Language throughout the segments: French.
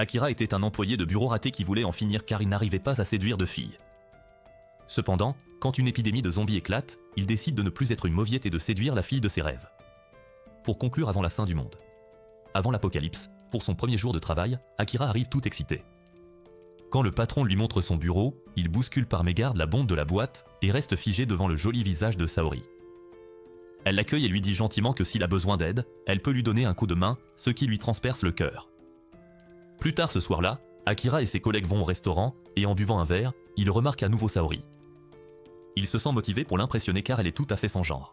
Akira était un employé de bureau raté qui voulait en finir car il n'arrivait pas à séduire de filles. Cependant, quand une épidémie de zombies éclate, il décide de ne plus être une mauviette et de séduire la fille de ses rêves. Pour conclure avant la fin du monde. Avant l'apocalypse, pour son premier jour de travail, Akira arrive tout excité. Quand le patron lui montre son bureau, il bouscule par mégarde la bombe de la boîte et reste figé devant le joli visage de Saori. Elle l'accueille et lui dit gentiment que s'il a besoin d'aide, elle peut lui donner un coup de main, ce qui lui transperce le cœur. Plus tard ce soir-là, Akira et ses collègues vont au restaurant et en buvant un verre, il remarque à nouveau Saori. Il se sent motivé pour l'impressionner car elle est tout à fait son genre.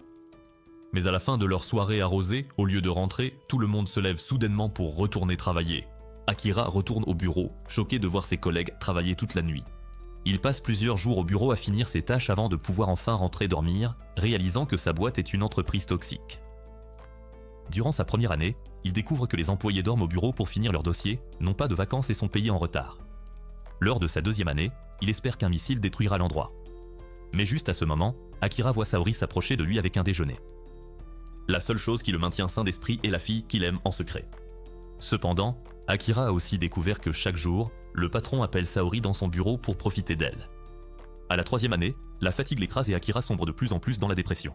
Mais à la fin de leur soirée arrosée, au lieu de rentrer, tout le monde se lève soudainement pour retourner travailler. Akira retourne au bureau, choqué de voir ses collègues travailler toute la nuit. Il passe plusieurs jours au bureau à finir ses tâches avant de pouvoir enfin rentrer dormir, réalisant que sa boîte est une entreprise toxique. Durant sa première année, il découvre que les employés dorment au bureau pour finir leur dossier, n'ont pas de vacances et sont payés en retard. Lors de sa deuxième année, il espère qu'un missile détruira l'endroit. Mais juste à ce moment, Akira voit Saori s'approcher de lui avec un déjeuner. La seule chose qui le maintient sain d'esprit est la fille qu'il aime en secret. Cependant, Akira a aussi découvert que chaque jour, le patron appelle Saori dans son bureau pour profiter d'elle. À la troisième année, la fatigue l'écrase et Akira sombre de plus en plus dans la dépression.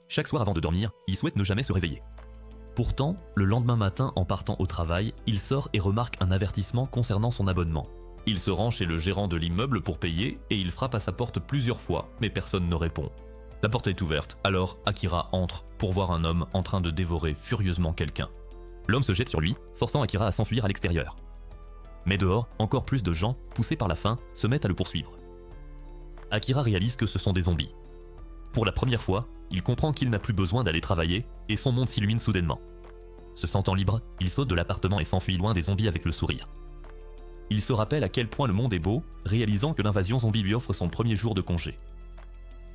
Chaque soir avant de dormir, il souhaite ne jamais se réveiller. Pourtant, le lendemain matin en partant au travail, il sort et remarque un avertissement concernant son abonnement. Il se rend chez le gérant de l'immeuble pour payer et il frappe à sa porte plusieurs fois, mais personne ne répond. La porte est ouverte, alors Akira entre pour voir un homme en train de dévorer furieusement quelqu'un. L'homme se jette sur lui, forçant Akira à s'enfuir à l'extérieur. Mais dehors, encore plus de gens, poussés par la faim, se mettent à le poursuivre. Akira réalise que ce sont des zombies. Pour la première fois, il comprend qu'il n'a plus besoin d'aller travailler et son monde s'illumine soudainement. Se sentant libre, il saute de l'appartement et s'enfuit loin des zombies avec le sourire. Il se rappelle à quel point le monde est beau, réalisant que l'invasion zombie lui offre son premier jour de congé.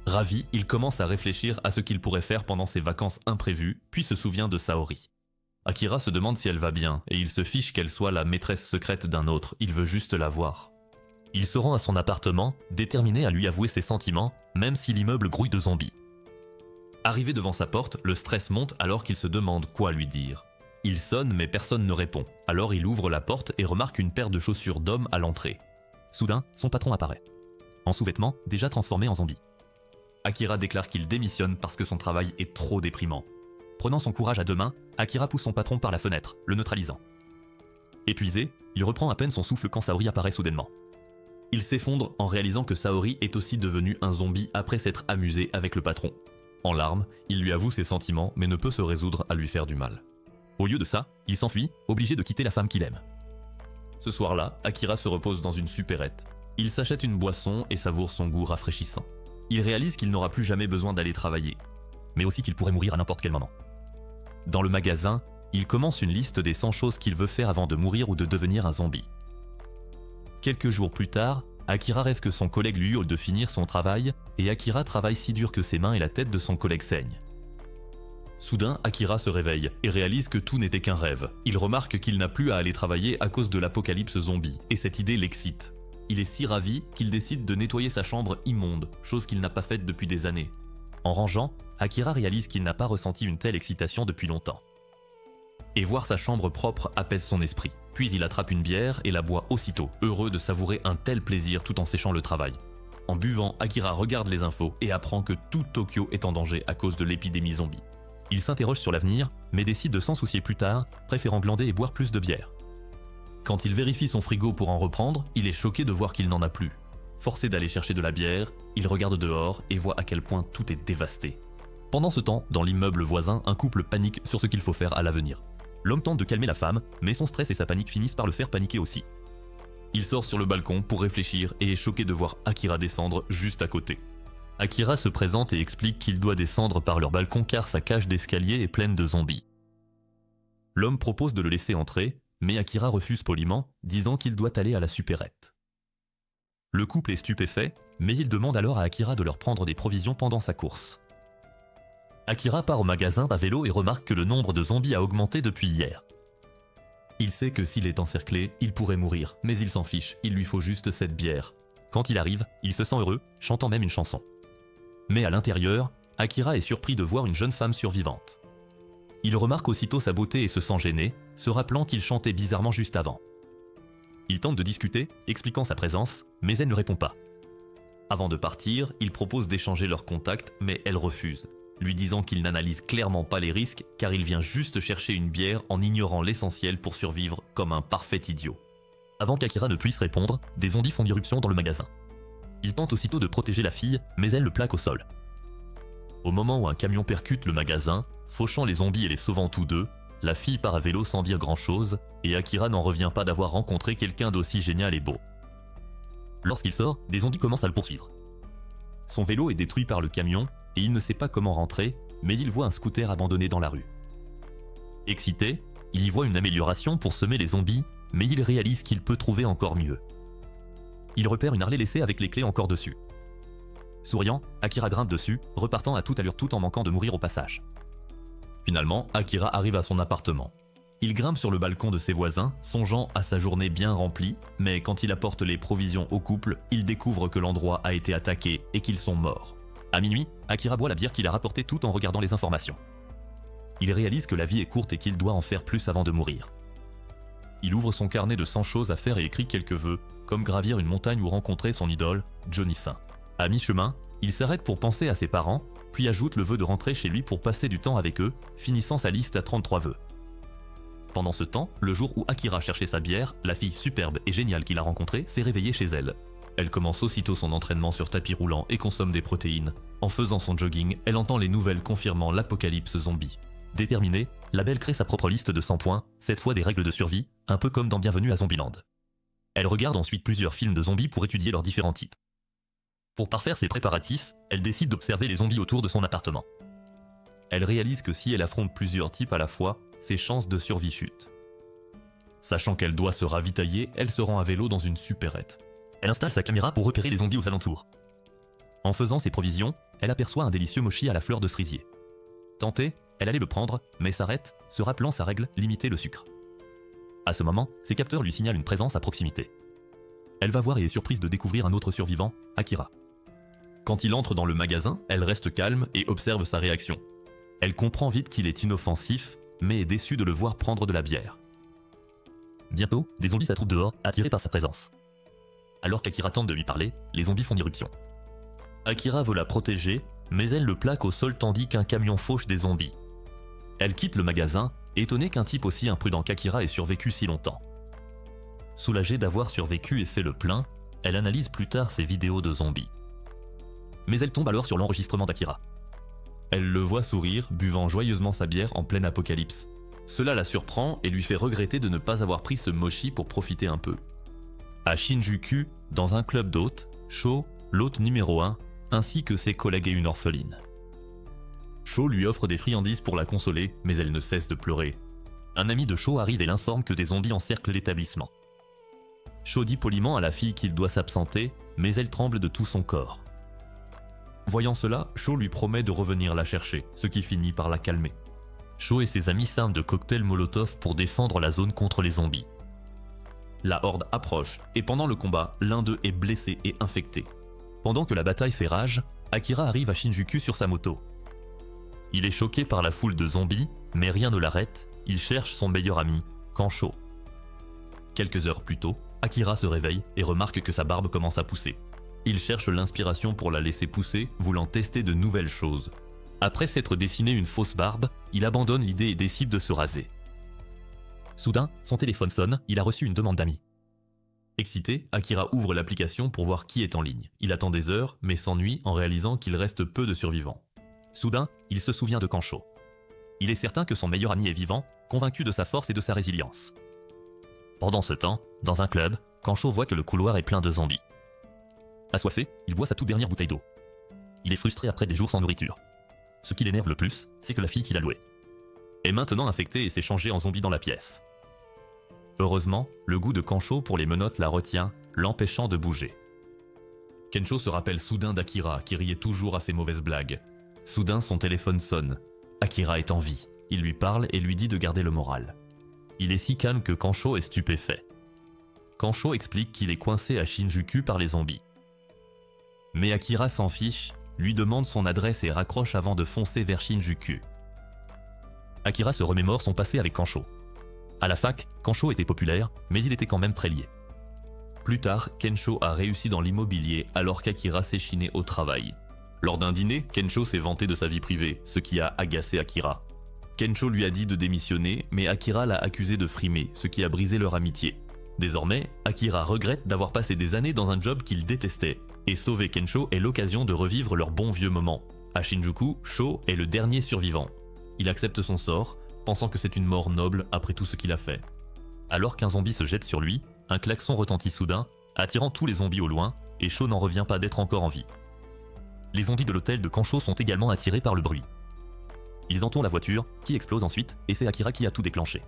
Ravi, il commence à réfléchir à ce qu'il pourrait faire pendant ses vacances imprévues, puis se souvient de Saori. Akira se demande si elle va bien, et il se fiche qu'elle soit la maîtresse secrète d'un autre, il veut juste la voir. Il se rend à son appartement, déterminé à lui avouer ses sentiments, même si l'immeuble grouille de zombies. Arrivé devant sa porte, le stress monte alors qu'il se demande quoi lui dire. Il sonne mais personne ne répond, alors il ouvre la porte et remarque une paire de chaussures d'homme à l'entrée. Soudain, son patron apparaît. En sous-vêtements, déjà transformé en zombie. Akira déclare qu'il démissionne parce que son travail est trop déprimant. Prenant son courage à deux mains, Akira pousse son patron par la fenêtre, le neutralisant. Épuisé, il reprend à peine son souffle quand Saori apparaît soudainement. Il s'effondre en réalisant que Saori est aussi devenu un zombie après s'être amusé avec le patron. En larmes, il lui avoue ses sentiments mais ne peut se résoudre à lui faire du mal. Au lieu de ça, il s'enfuit, obligé de quitter la femme qu'il aime. Ce soir-là, Akira se repose dans une supérette. Il s'achète une boisson et savoure son goût rafraîchissant. Il réalise qu'il n'aura plus jamais besoin d'aller travailler, mais aussi qu'il pourrait mourir à n'importe quel moment. Dans le magasin, il commence une liste des 100 choses qu'il veut faire avant de mourir ou de devenir un zombie. Quelques jours plus tard, Akira rêve que son collègue lui hurle de finir son travail, et Akira travaille si dur que ses mains et la tête de son collègue saignent. Soudain, Akira se réveille et réalise que tout n'était qu'un rêve. Il remarque qu'il n'a plus à aller travailler à cause de l'apocalypse zombie, et cette idée l'excite. Il est si ravi qu'il décide de nettoyer sa chambre immonde, chose qu'il n'a pas faite depuis des années. En rangeant, Akira réalise qu'il n'a pas ressenti une telle excitation depuis longtemps. Et voir sa chambre propre apaise son esprit. Puis il attrape une bière et la boit aussitôt, heureux de savourer un tel plaisir tout en séchant le travail. En buvant, Akira regarde les infos et apprend que tout Tokyo est en danger à cause de l'épidémie zombie. Il s'interroge sur l'avenir, mais décide de s'en soucier plus tard, préférant glander et boire plus de bière. Quand il vérifie son frigo pour en reprendre, il est choqué de voir qu'il n'en a plus. Forcé d'aller chercher de la bière, il regarde dehors et voit à quel point tout est dévasté. Pendant ce temps, dans l'immeuble voisin, un couple panique sur ce qu'il faut faire à l'avenir. L'homme tente de calmer la femme, mais son stress et sa panique finissent par le faire paniquer aussi. Il sort sur le balcon pour réfléchir et est choqué de voir Akira descendre juste à côté. Akira se présente et explique qu'il doit descendre par leur balcon car sa cage d'escalier est pleine de zombies. L'homme propose de le laisser entrer, mais Akira refuse poliment, disant qu'il doit aller à la supérette. Le couple est stupéfait, mais il demande alors à Akira de leur prendre des provisions pendant sa course. Akira part au magasin à vélo et remarque que le nombre de zombies a augmenté depuis hier. Il sait que s'il est encerclé, il pourrait mourir, mais il s'en fiche, il lui faut juste cette bière. Quand il arrive, il se sent heureux, chantant même une chanson. Mais à l'intérieur, Akira est surpris de voir une jeune femme survivante. Il remarque aussitôt sa beauté et se sent gêné, se rappelant qu'il chantait bizarrement juste avant. Il tente de discuter, expliquant sa présence, mais elle ne répond pas. Avant de partir, il propose d'échanger leurs contacts, mais elle refuse, lui disant qu'il n'analyse clairement pas les risques car il vient juste chercher une bière en ignorant l'essentiel pour survivre comme un parfait idiot. Avant qu'Akira ne puisse répondre, des zombies font irruption dans le magasin. Il tente aussitôt de protéger la fille, mais elle le plaque au sol. Au moment où un camion percute le magasin, fauchant les zombies et les sauvant tous deux, la fille part à vélo sans dire grand chose, et Akira n'en revient pas d'avoir rencontré quelqu'un d'aussi génial et beau. Lorsqu'il sort, des zombies commencent à le poursuivre. Son vélo est détruit par le camion, et il ne sait pas comment rentrer, mais il voit un scooter abandonné dans la rue. Excité, il y voit une amélioration pour semer les zombies, mais il réalise qu'il peut trouver encore mieux. Il repère une Harley laissée avec les clés encore dessus. Souriant, Akira grimpe dessus, repartant à toute allure tout en manquant de mourir au passage. Finalement, Akira arrive à son appartement. Il grimpe sur le balcon de ses voisins, songeant à sa journée bien remplie, mais quand il apporte les provisions au couple, il découvre que l'endroit a été attaqué et qu'ils sont morts. À minuit, Akira boit la bière qu'il a rapportée tout en regardant les informations. Il réalise que la vie est courte et qu'il doit en faire plus avant de mourir. Il ouvre son carnet de 100 choses à faire et écrit quelques vœux, comme gravir une montagne ou rencontrer son idole, Johnny Saint. À mi-chemin, il s'arrête pour penser à ses parents, puis ajoute le vœu de rentrer chez lui pour passer du temps avec eux, finissant sa liste à 33 vœux. Pendant ce temps, le jour où Akira cherchait sa bière, la fille superbe et géniale qu'il a rencontrée s'est réveillée chez elle. Elle commence aussitôt son entraînement sur tapis roulant et consomme des protéines. En faisant son jogging, elle entend les nouvelles confirmant l'apocalypse zombie. Déterminée, la belle crée sa propre liste de 100 points, cette fois des règles de survie, un peu comme dans Bienvenue à Zombieland. Elle regarde ensuite plusieurs films de zombies pour étudier leurs différents types. Pour parfaire ses préparatifs, elle décide d'observer les zombies autour de son appartement. Elle réalise que si elle affronte plusieurs types à la fois, ses chances de survie chutent. Sachant qu'elle doit se ravitailler, elle se rend à vélo dans une supérette. Elle installe sa caméra pour repérer les zombies aux alentours. En faisant ses provisions, elle aperçoit un délicieux mochi à la fleur de cerisier. Tentée, elle allait le prendre, mais s'arrête, se rappelant sa règle, limiter le sucre. À ce moment, ses capteurs lui signalent une présence à proximité. Elle va voir et est surprise de découvrir un autre survivant, Akira. Quand il entre dans le magasin, elle reste calme et observe sa réaction. Elle comprend vite qu'il est inoffensif, mais est déçue de le voir prendre de la bière. Bientôt, des zombies s'attroupent dehors, attirés par sa présence. Alors qu'Akira tente de lui parler, les zombies font irruption. Akira veut la protéger, mais elle le plaque au sol tandis qu'un camion fauche des zombies. Elle quitte le magasin, étonnée qu'un type aussi imprudent qu'Akira ait survécu si longtemps. Soulagée d'avoir survécu et fait le plein, elle analyse plus tard ses vidéos de zombies. Mais elle tombe alors sur l'enregistrement d'Akira. Elle le voit sourire, buvant joyeusement sa bière en pleine apocalypse. Cela la surprend et lui fait regretter de ne pas avoir pris ce mochi pour profiter un peu. À Shinjuku, dans un club d'hôtes, Sho, l'hôte numéro 1, ainsi que ses collègues et une orpheline. Sho lui offre des friandises pour la consoler, mais elle ne cesse de pleurer. Un ami de Sho arrive et l'informe que des zombies encerclent l'établissement. Sho dit poliment à la fille qu'il doit s'absenter, mais elle tremble de tout son corps. Voyant cela, Sho lui promet de revenir la chercher, ce qui finit par la calmer. Sho et ses amis s'arment de cocktails Molotov pour défendre la zone contre les zombies. La horde approche, et pendant le combat, l'un d'eux est blessé et infecté. Pendant que la bataille fait rage, Akira arrive à Shinjuku sur sa moto. Il est choqué par la foule de zombies, mais rien ne l'arrête, il cherche son meilleur ami, Kancho. Quelques heures plus tôt, Akira se réveille et remarque que sa barbe commence à pousser. Il cherche l'inspiration pour la laisser pousser, voulant tester de nouvelles choses. Après s'être dessiné une fausse barbe, il abandonne l'idée et décide de se raser. Soudain, son téléphone sonne, il a reçu une demande d'amis. Excité, Akira ouvre l'application pour voir qui est en ligne. Il attend des heures, mais s'ennuie en réalisant qu'il reste peu de survivants. Soudain, il se souvient de Kancho. Il est certain que son meilleur ami est vivant, convaincu de sa force et de sa résilience. Pendant ce temps, dans un club, Kancho voit que le couloir est plein de zombies. Assoiffé, il boit sa toute dernière bouteille d'eau. Il est frustré après des jours sans nourriture. Ce qui l'énerve le plus, c'est que la fille qu'il a louée est maintenant infectée et s'est changée en zombie dans la pièce. Heureusement, le goût de Kancho pour les menottes la retient, l'empêchant de bouger. Kensho se rappelle soudain d'Akira qui riait toujours à ses mauvaises blagues. Soudain, son téléphone sonne. Akira est en vie. Il lui parle et lui dit de garder le moral. Il est si calme que Kancho est stupéfait. Kancho explique qu'il est coincé à Shinjuku par les zombies. Mais Akira s'en fiche, lui demande son adresse et raccroche avant de foncer vers Shinjuku. Akira se remémore son passé avec Kancho. À la fac, Kancho était populaire, mais il était quand même très lié. Plus tard, Kensho a réussi dans l'immobilier alors qu'Akira s'échinait au travail. Lors d'un dîner, Kensho s'est vanté de sa vie privée, ce qui a agacé Akira. Kensho lui a dit de démissionner, mais Akira l'a accusé de frimer, ce qui a brisé leur amitié. Désormais, Akira regrette d'avoir passé des années dans un job qu'il détestait, et sauver Kensho est l'occasion de revivre leurs bons vieux moments. À Shinjuku, Sho est le dernier survivant. Il accepte son sort, pensant que c'est une mort noble après tout ce qu'il a fait. Alors qu'un zombie se jette sur lui, un klaxon retentit soudain, attirant tous les zombies au loin, et Sho n'en revient pas d'être encore en vie. Les zombies de l'hôtel de Kansho sont également attirés par le bruit. Ils entourent la voiture, qui explose ensuite, et c'est Akira qui a tout déclenché.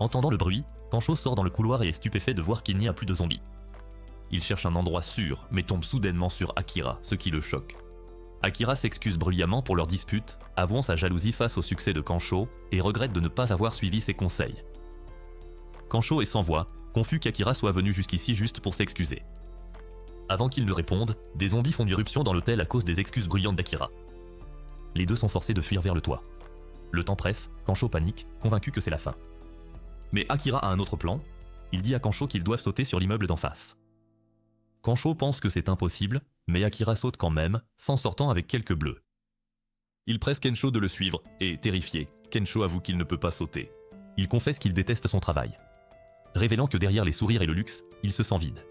Entendant le bruit, Kansho sort dans le couloir et est stupéfait de voir qu'il n'y a plus de zombies. Il cherche un endroit sûr, mais tombe soudainement sur Akira, ce qui le choque. Akira s'excuse bruyamment pour leur dispute, avouant sa jalousie face au succès de Kansho, et regrette de ne pas avoir suivi ses conseils. Kansho est sans voix, confus qu'Akira soit venu jusqu'ici juste pour s'excuser. Avant qu'il ne réponde, des zombies font irruption dans l'hôtel à cause des excuses bruyantes d'Akira. Les deux sont forcés de fuir vers le toit. Le temps presse, Kansho panique, convaincu que c'est la fin. Mais Akira a un autre plan, il dit à Kansho qu'ils doivent sauter sur l'immeuble d'en face. Kansho pense que c'est impossible, mais Akira saute quand même, s'en sortant avec quelques bleus. Il presse Kensho de le suivre, et terrifié, Kensho avoue qu'il ne peut pas sauter. Il confesse qu'il déteste son travail. Révélant que derrière les sourires et le luxe, il se sent vide.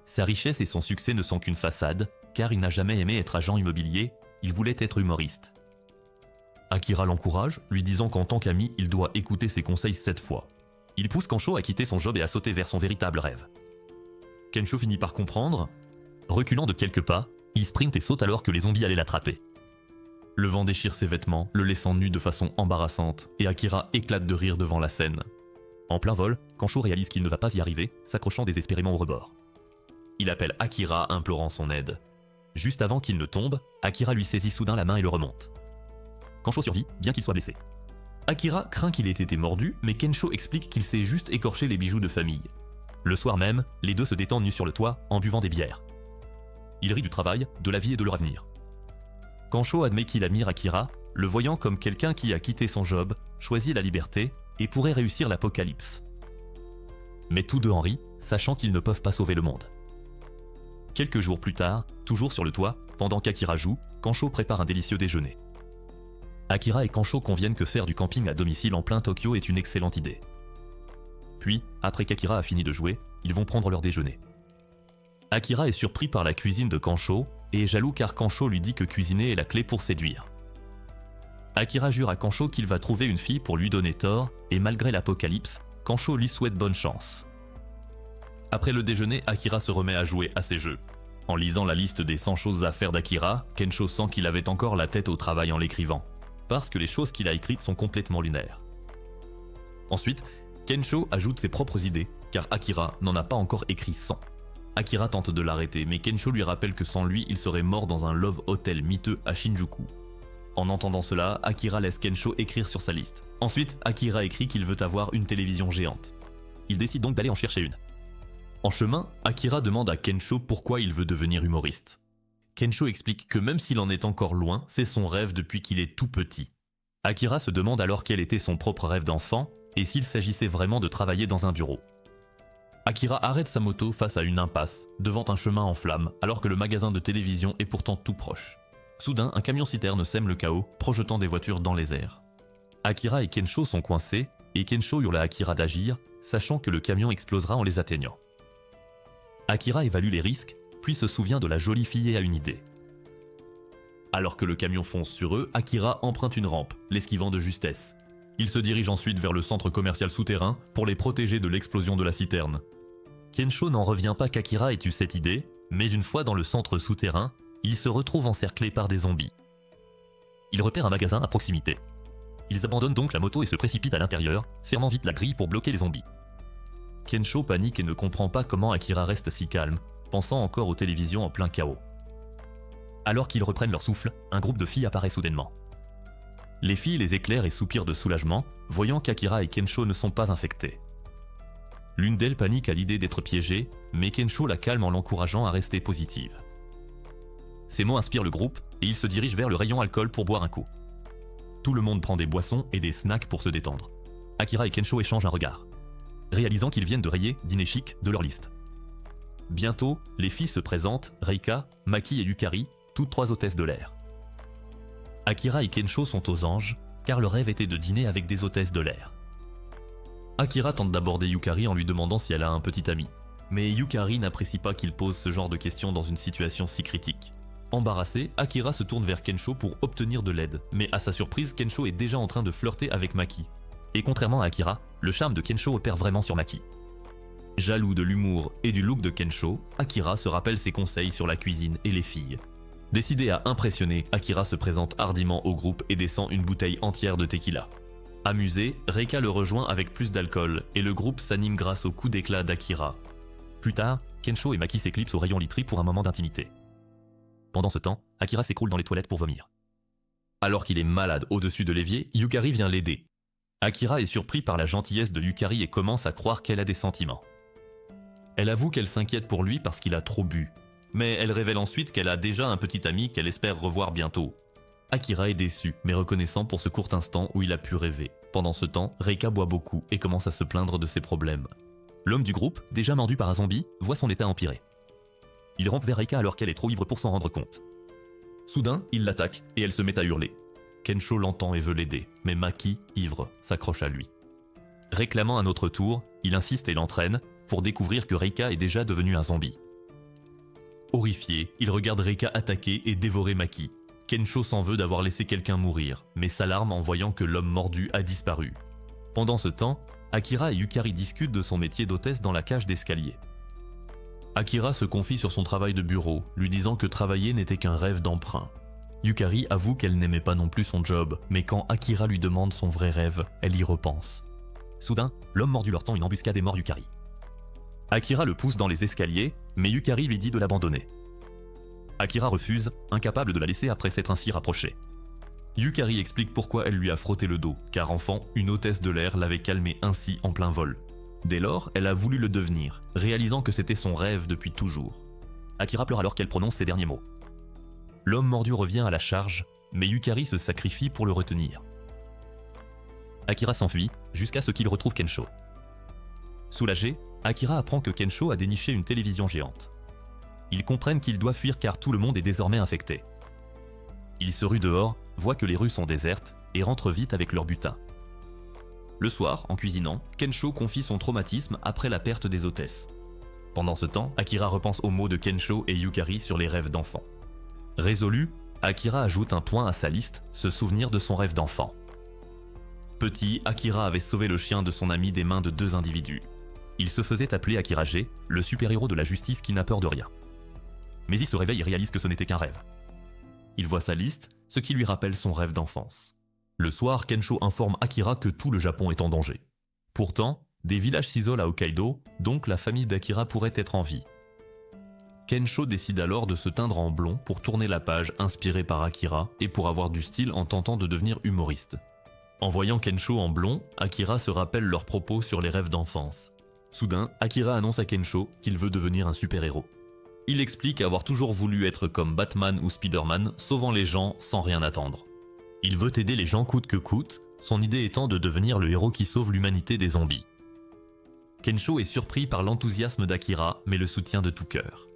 Sa richesse et son succès ne sont qu'une façade, car il n'a jamais aimé être agent immobilier, il voulait être humoriste. Akira l'encourage, lui disant qu'en tant qu'ami, il doit écouter ses conseils 7 fois. Il pousse Kansho à quitter son job et à sauter vers son véritable rêve. Kensho finit par comprendre. Reculant de quelques pas, il sprinte et saute alors que les zombies allaient l'attraper. Le vent déchire ses vêtements, le laissant nu de façon embarrassante, et Akira éclate de rire devant la scène. En plein vol, Kansho réalise qu'il ne va pas y arriver, s'accrochant désespérément au rebord. Il appelle Akira, implorant son aide. Juste avant qu'il ne tombe, Akira lui saisit soudain la main et le remonte. Kansho survit, bien qu'il soit blessé. Akira craint qu'il ait été mordu, mais Kensho explique qu'il s'est juste écorché les bijoux de famille. Le soir même, les deux se détendent nus sur le toit, en buvant des bières. Ils rient du travail, de la vie et de leur avenir. Kansho admet qu'il admire Akira, le voyant comme quelqu'un qui a quitté son job, choisi la liberté et pourrait réussir l'apocalypse. Mais tous deux en rient, sachant qu'ils ne peuvent pas sauver le monde. Quelques jours plus tard, toujours sur le toit, pendant qu'Akira joue, Kansho prépare un délicieux déjeuner. Akira et Kansho conviennent que faire du camping à domicile en plein Tokyo est une excellente idée. Puis, après qu'Akira a fini de jouer, ils vont prendre leur déjeuner. Akira est surpris par la cuisine de Kansho et est jaloux car Kansho lui dit que cuisiner est la clé pour séduire. Akira jure à Kansho qu'il va trouver une fille pour lui donner tort et malgré l'apocalypse, Kansho lui souhaite bonne chance. Après le déjeuner, Akira se remet à jouer à ses jeux. En lisant la liste des 100 choses à faire d'Akira, Kensho sent qu'il avait encore la tête au travail en l'écrivant, parce que les choses qu'il a écrites sont complètement lunaires. Ensuite, Kensho ajoute ses propres idées, car Akira n'en a pas encore écrit 100. Akira tente de l'arrêter, mais Kensho lui rappelle que sans lui, il serait mort dans un love hotel miteux à Shinjuku. En entendant cela, Akira laisse Kensho écrire sur sa liste. Ensuite, Akira écrit qu'il veut avoir une télévision géante. Il décide donc d'aller en chercher une. En chemin, Akira demande à Kensho pourquoi il veut devenir humoriste. Kensho explique que même s'il en est encore loin, c'est son rêve depuis qu'il est tout petit. Akira se demande alors quel était son propre rêve d'enfant, et s'il s'agissait vraiment de travailler dans un bureau. Akira arrête sa moto face à une impasse, devant un chemin en flammes, alors que le magasin de télévision est pourtant tout proche. Soudain, un camion-citerne sème le chaos, projetant des voitures dans les airs. Akira et Kensho sont coincés, et Kensho hurle à Akira d'agir, sachant que le camion explosera en les atteignant. Akira évalue les risques, puis se souvient de la jolie fille et a une idée. Alors que le camion fonce sur eux, Akira emprunte une rampe, l'esquivant de justesse. Il se dirige ensuite vers le centre commercial souterrain pour les protéger de l'explosion de la citerne. Kensho n'en revient pas qu'Akira ait eu cette idée, mais une fois dans le centre souterrain, il se retrouve encerclé par des zombies. Il repère un magasin à proximité. Ils abandonnent donc la moto et se précipitent à l'intérieur, fermant vite la grille pour bloquer les zombies. Kensho panique et ne comprend pas comment Akira reste si calme, pensant encore aux télévisions en plein chaos. Alors qu'ils reprennent leur souffle, un groupe de filles apparaît soudainement. Les filles les éclairent et soupirent de soulagement, voyant qu'Akira et Kensho ne sont pas infectés. L'une d'elles panique à l'idée d'être piégée, mais Kensho la calme en l'encourageant à rester positive. Ces mots inspirent le groupe et ils se dirigent vers le rayon alcool pour boire un coup. Tout le monde prend des boissons et des snacks pour se détendre. Akira et Kensho échangent un regard, réalisant qu'ils viennent de rayer « dîner chic » de leur liste. Bientôt, les filles se présentent, Reika, Maki et Yukari, toutes 3 hôtesses de l'air. Akira et Kensho sont aux anges, car leur rêve était de dîner avec des hôtesses de l'air. Akira tente d'aborder Yukari en lui demandant si elle a un petit ami. Mais Yukari n'apprécie pas qu'il pose ce genre de questions dans une situation si critique. Embarrassé, Akira se tourne vers Kensho pour obtenir de l'aide, mais à sa surprise, Kensho est déjà en train de flirter avec Maki. Et contrairement à Akira, le charme de Kensho opère vraiment sur Maki. Jaloux de l'humour et du look de Kensho, Akira se rappelle ses conseils sur la cuisine et les filles. Décidé à impressionner, Akira se présente hardiment au groupe et descend une bouteille entière de tequila. Amusé, Reika le rejoint avec plus d'alcool et le groupe s'anime grâce au coup d'éclat d'Akira. Plus tard, Kensho et Maki s'éclipsent au rayon literie pour un moment d'intimité. Pendant ce temps, Akira s'écroule dans les toilettes pour vomir. Alors qu'il est malade au-dessus de l'évier, Yukari vient l'aider. Akira est surpris par la gentillesse de Yukari et commence à croire qu'elle a des sentiments. Elle avoue qu'elle s'inquiète pour lui parce qu'il a trop bu, mais elle révèle ensuite qu'elle a déjà un petit ami qu'elle espère revoir bientôt. Akira est déçu, mais reconnaissant pour ce court instant où il a pu rêver. Pendant ce temps, Reika boit beaucoup et commence à se plaindre de ses problèmes. L'homme du groupe, déjà mordu par un zombie, voit son état empirer. Il rampe vers Reika alors qu'elle est trop ivre pour s'en rendre compte. Soudain, il l'attaque et elle se met à hurler. Kensho l'entend et veut l'aider, mais Maki, ivre, s'accroche à lui. Réclamant un autre tour, il insiste et l'entraîne pour découvrir que Reika est déjà devenu un zombie. Horrifié, il regarde Reika attaquer et dévorer Maki. Kensho s'en veut d'avoir laissé quelqu'un mourir, mais s'alarme en voyant que l'homme mordu a disparu. Pendant ce temps, Akira et Yukari discutent de son métier d'hôtesse dans la cage d'escalier. Akira se confie sur son travail de bureau, lui disant que travailler n'était qu'un rêve d'emprunt. Yukari avoue qu'elle n'aimait pas non plus son job, mais quand Akira lui demande son vrai rêve, elle y repense. Soudain, l'homme mordu leur tend une embuscade et mord Yukari. Akira le pousse dans les escaliers, mais Yukari lui dit de l'abandonner. Akira refuse, incapable de la laisser après s'être ainsi rapprochée. Yukari explique pourquoi elle lui a frotté le dos, car enfant, une hôtesse de l'air l'avait calmée ainsi en plein vol. Dès lors, elle a voulu le devenir, réalisant que c'était son rêve depuis toujours. Akira pleure alors qu'elle prononce ces derniers mots. L'homme mordu revient à la charge, mais Yukari se sacrifie pour le retenir. Akira s'enfuit, jusqu'à ce qu'il retrouve Kensho. Soulagé, Akira apprend que Kensho a déniché une télévision géante. Ils comprennent qu'ils doivent fuir car tout le monde est désormais infecté. Ils se ruent dehors, voient que les rues sont désertes et rentrent vite avec leur butin. Le soir, en cuisinant, Kensho confie son traumatisme après la perte des hôtesses. Pendant ce temps, Akira repense aux mots de Kensho et Yukari sur les rêves d'enfant. Résolu, Akira ajoute un point à sa liste, se souvenir de son rêve d'enfant. Petit, Akira avait sauvé le chien de son ami des mains de 2 individus. Il se faisait appeler Akira G, le super-héros de la justice qui n'a peur de rien. Mais il se réveille et réalise que ce n'était qu'un rêve. Il voit sa liste, ce qui lui rappelle son rêve d'enfance. Le soir, Kensho informe Akira que tout le Japon est en danger. Pourtant, des villages s'isolent à Hokkaido, donc la famille d'Akira pourrait être en vie. Kensho décide alors de se teindre en blond pour tourner la page inspirée par Akira et pour avoir du style en tentant de devenir humoriste. En voyant Kensho en blond, Akira se rappelle leurs propos sur les rêves d'enfance. Soudain, Akira annonce à Kensho qu'il veut devenir un super-héros. Il explique avoir toujours voulu être comme Batman ou Spider-Man, sauvant les gens sans rien attendre. Il veut aider les gens coûte que coûte, son idée étant de devenir le héros qui sauve l'humanité des zombies. Kensho est surpris par l'enthousiasme d'Akira, mais le soutient de tout cœur.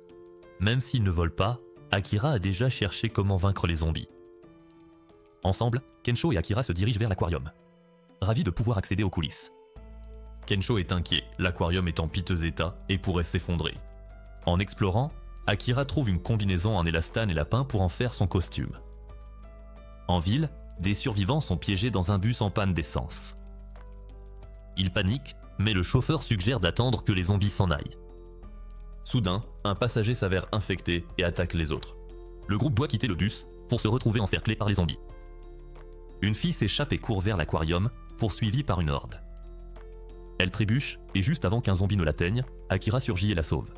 Même s'il ne vole pas, Akira a déjà cherché comment vaincre les zombies. Ensemble, Kensho et Akira se dirigent vers l'aquarium. Ravis de pouvoir accéder aux coulisses. Kensho est inquiet, l'aquarium est en piteux état et pourrait s'effondrer. En explorant, Akira trouve une combinaison en élastane et lapin pour en faire son costume. En ville, des survivants sont piégés dans un bus en panne d'essence. Ils paniquent, mais le chauffeur suggère d'attendre que les zombies s'en aillent. Soudain, un passager s'avère infecté et attaque les autres. Le groupe doit quitter le bus pour se retrouver encerclé par les zombies. Une fille s'échappe et court vers l'aquarium, poursuivie par une horde. Elle trébuche et juste avant qu'un zombie ne l'atteigne, Akira surgit et la sauve.